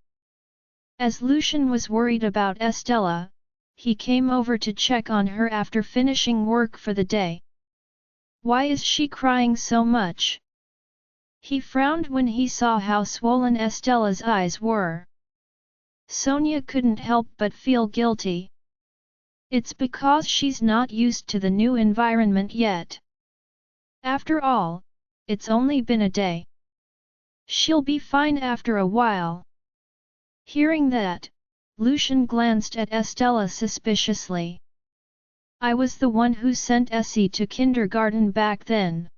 As Lucian was worried about Estella, he came over to check on her after finishing work for the day. "Why is she crying so much?" He frowned when he saw how swollen Estella's eyes were. Sonia couldn't help but feel guilty. It's because she's not used to the new environment yet. After all, it's only been a day. She'll be fine after a while. Hearing that, Lucian glanced at Estella suspiciously. "I was the one who sent Essie to kindergarten back then.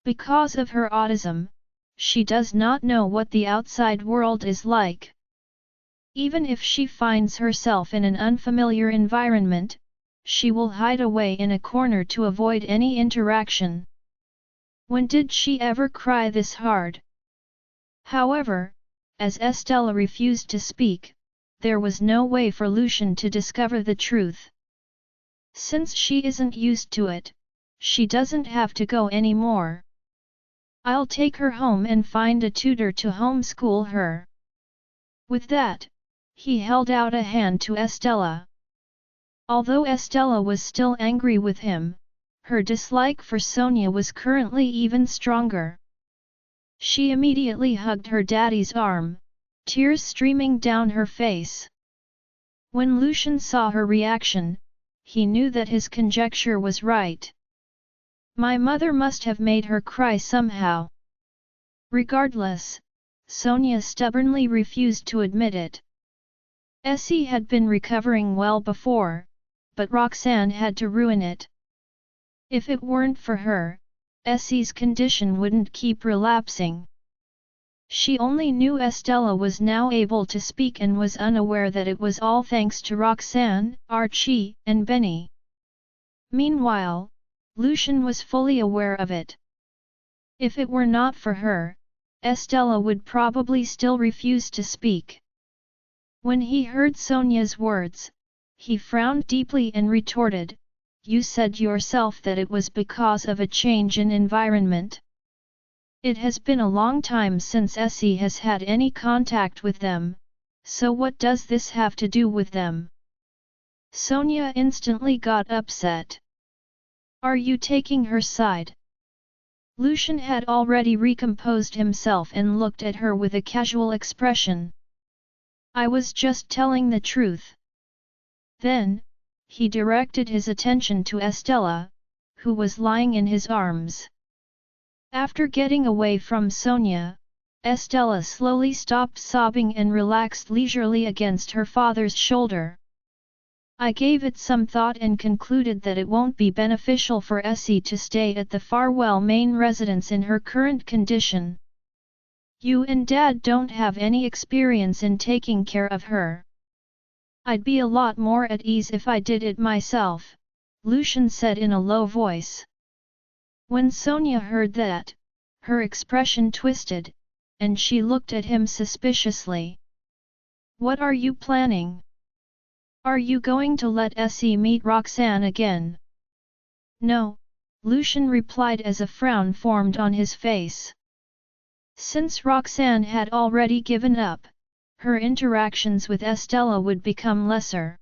Because of her autism, she does not know what the outside world is like. Even if she finds herself in an unfamiliar environment, she will hide away in a corner to avoid any interaction. When did she ever cry this hard?" However, as Estella refused to speak, there was no way for Lucian to discover the truth. Since she isn't used to it, she doesn't have to go anymore. "I'll take her home and find a tutor to homeschool her." With that, he held out a hand to Estella. Although Estella was still angry with him, her dislike for Sonia was currently even stronger. She immediately hugged her daddy's arm, tears streaming down her face. When Lucian saw her reaction, he knew that his conjecture was right. My mother must have made her cry somehow. Regardless, Sonia stubbornly refused to admit it. Essie had been recovering well before, but Roxanne had to ruin it. If it weren't for her, Essie's condition wouldn't keep relapsing. She only knew Estella was now able to speak and was unaware that it was all thanks to Roxanne, Archie, and Benny. Meanwhile, Lucian was fully aware of it. If it were not for her, Estella would probably still refuse to speak. When he heard Sonia's words, he frowned deeply and retorted, "You said yourself that it was because of a change in environment. It has been a long time since Essie has had any contact with them, so what does this have to do with them?" Sonia instantly got upset. "Are you taking her side?" Lucian had already recomposed himself and looked at her with a casual expression. "I was just telling the truth." Then, he directed his attention to Estella, who was lying in his arms. After getting away from Sonia, Estella slowly stopped sobbing and relaxed leisurely against her father's shoulder. "I gave it some thought and concluded that it won't be beneficial for Essie to stay at the Farwell main residence in her current condition. You and Dad don't have any experience in taking care of her. I'd be a lot more at ease if I did it myself," Lucian said in a low voice. When Sonia heard that, her expression twisted, and she looked at him suspiciously. "What are you planning? Are you going to let Essie meet Roxanne again?" "No," Lucian replied as a frown formed on his face. Since Roxanne had already given up, her interactions with Estella would become lesser.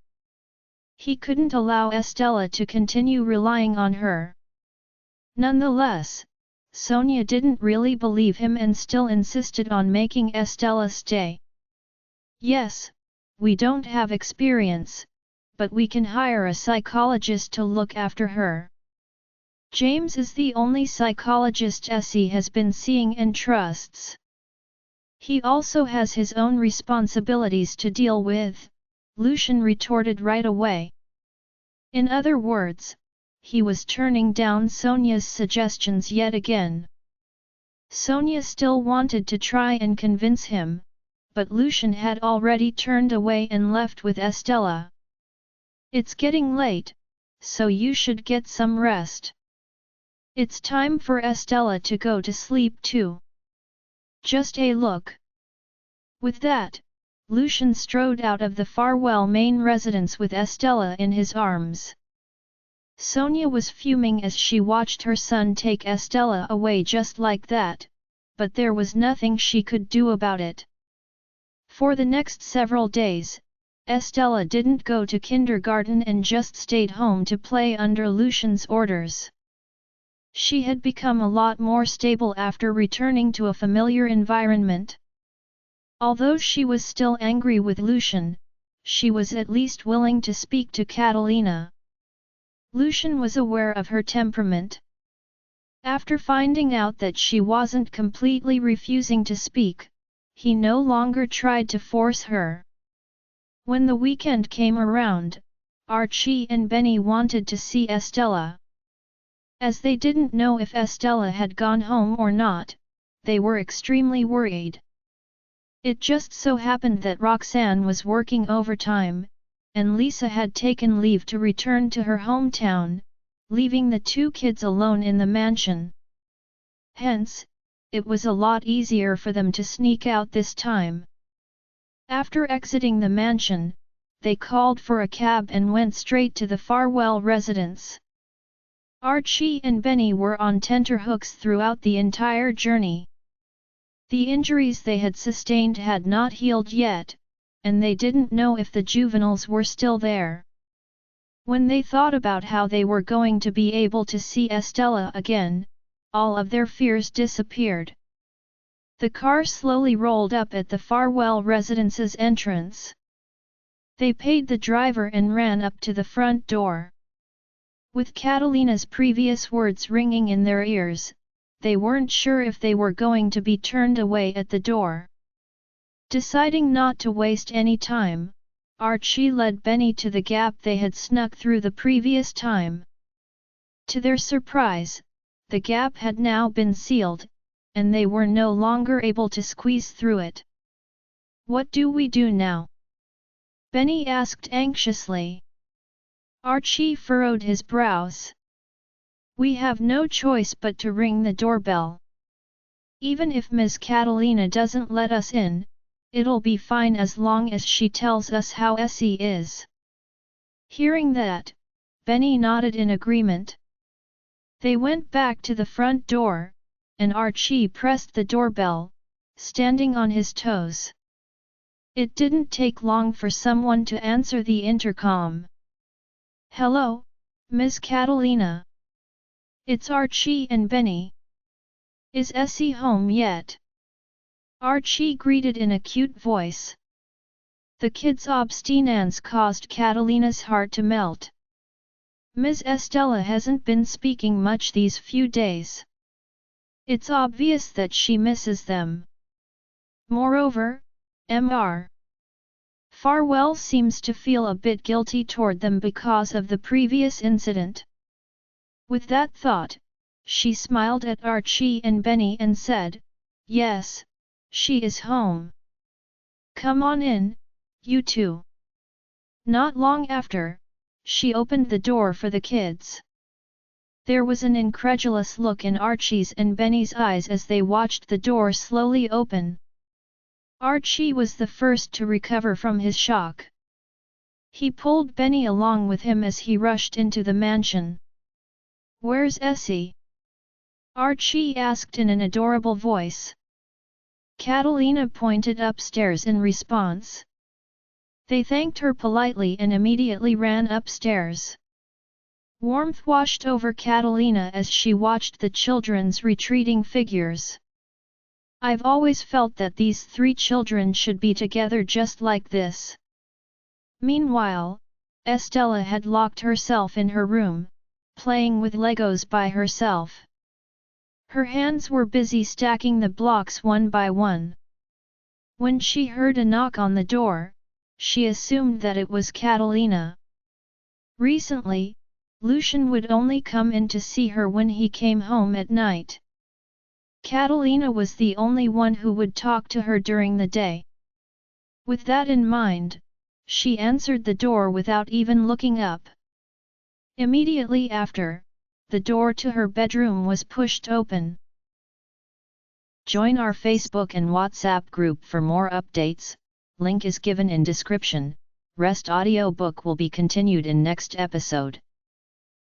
He couldn't allow Estella to continue relying on her. Nonetheless, Sonia didn't really believe him and still insisted on making Estella stay. "Yes, we don't have experience, but we can hire a psychologist to look after her. James is the only psychologist Essie has been seeing and trusts. He also has his own responsibilities to deal with," Lucian retorted right away. In other words, he was turning down Sonia's suggestions yet again. Sonia still wanted to try and convince him, but Lucian had already turned away and left with Estella. "It's getting late, so you should get some rest. It's time for Estella to go to sleep too. Just a look." With that, Lucian strode out of the Farwell main residence with Estella in his arms. Sonia was fuming as she watched her son take Estella away just like that, but there was nothing she could do about it. For the next several days, Estella didn't go to kindergarten and just stayed home to play under Lucian's orders. She had become a lot more stable after returning to a familiar environment. Although she was still angry with Lucian, she was at least willing to speak to Catalina. Lucian was aware of her temperament. After finding out that she wasn't completely refusing to speak, he no longer tried to force her. When the weekend came around, Archie and Benny wanted to see Estella. As they didn't know if Estella had gone home or not, they were extremely worried. It just so happened that Roxanne was working overtime, and Lisa had taken leave to return to her hometown, leaving the two kids alone in the mansion. Hence, it was a lot easier for them to sneak out this time. After exiting the mansion, they called for a cab and went straight to the Farwell residence. Archie and Benny were on tenterhooks throughout the entire journey. The injuries they had sustained had not healed yet, and they didn't know if the juveniles were still there. When they thought about how they were going to be able to see Estella again, all of their fears disappeared. The car slowly rolled up at the Farwell residence's entrance. They paid the driver and ran up to the front door. With Catalina's previous words ringing in their ears, they weren't sure if they were going to be turned away at the door. Deciding not to waste any time, Archie led Benny to the gap they had snuck through the previous time. To their surprise, the gap had now been sealed, and they were no longer able to squeeze through it. "What do we do now?" Benny asked anxiously. Archie furrowed his brows. "We have no choice but to ring the doorbell. Even if Ms. Catalina doesn't let us in, it'll be fine as long as she tells us how Essie is." Hearing that, Benny nodded in agreement. They went back to the front door, and Archie pressed the doorbell, standing on his toes. It didn't take long for someone to answer the intercom. "Hello, Ms. Catalina. It's Archie and Benny. Is Essie home yet?" Archie greeted in a cute voice. The kid's obstinance caused Catalina's heart to melt. "Ms. Estella hasn't been speaking much these few days. It's obvious that she misses them. Moreover, Mr. Farwell seems to feel a bit guilty toward them because of the previous incident." With that thought, she smiled at Archie and Benny and said, "Yes, she is home. Come on in, you two." Not long after, she opened the door for the kids. There was an incredulous look in Archie's and Benny's eyes as they watched the door slowly open. Archie was the first to recover from his shock. He pulled Benny along with him as he rushed into the mansion. "Where's Essie?" Archie asked in an adorable voice. Catalina pointed upstairs in response. They thanked her politely and immediately ran upstairs. Warmth washed over Catalina as she watched the children's retreating figures. "I've always felt that these three children should be together just like this." Meanwhile, Estella had locked herself in her room, playing with Legos by herself. Her hands were busy stacking the blocks one by one. When she heard a knock on the door, she assumed that it was Catalina. Recently, Lucian would only come in to see her when he came home at night. Catalina was the only one who would talk to her during the day. With that in mind, she answered the door without even looking up. Immediately after, the door to her bedroom was pushed open. Join our Facebook and WhatsApp group for more updates, link is given in description. Rest audiobook will be continued in next episode.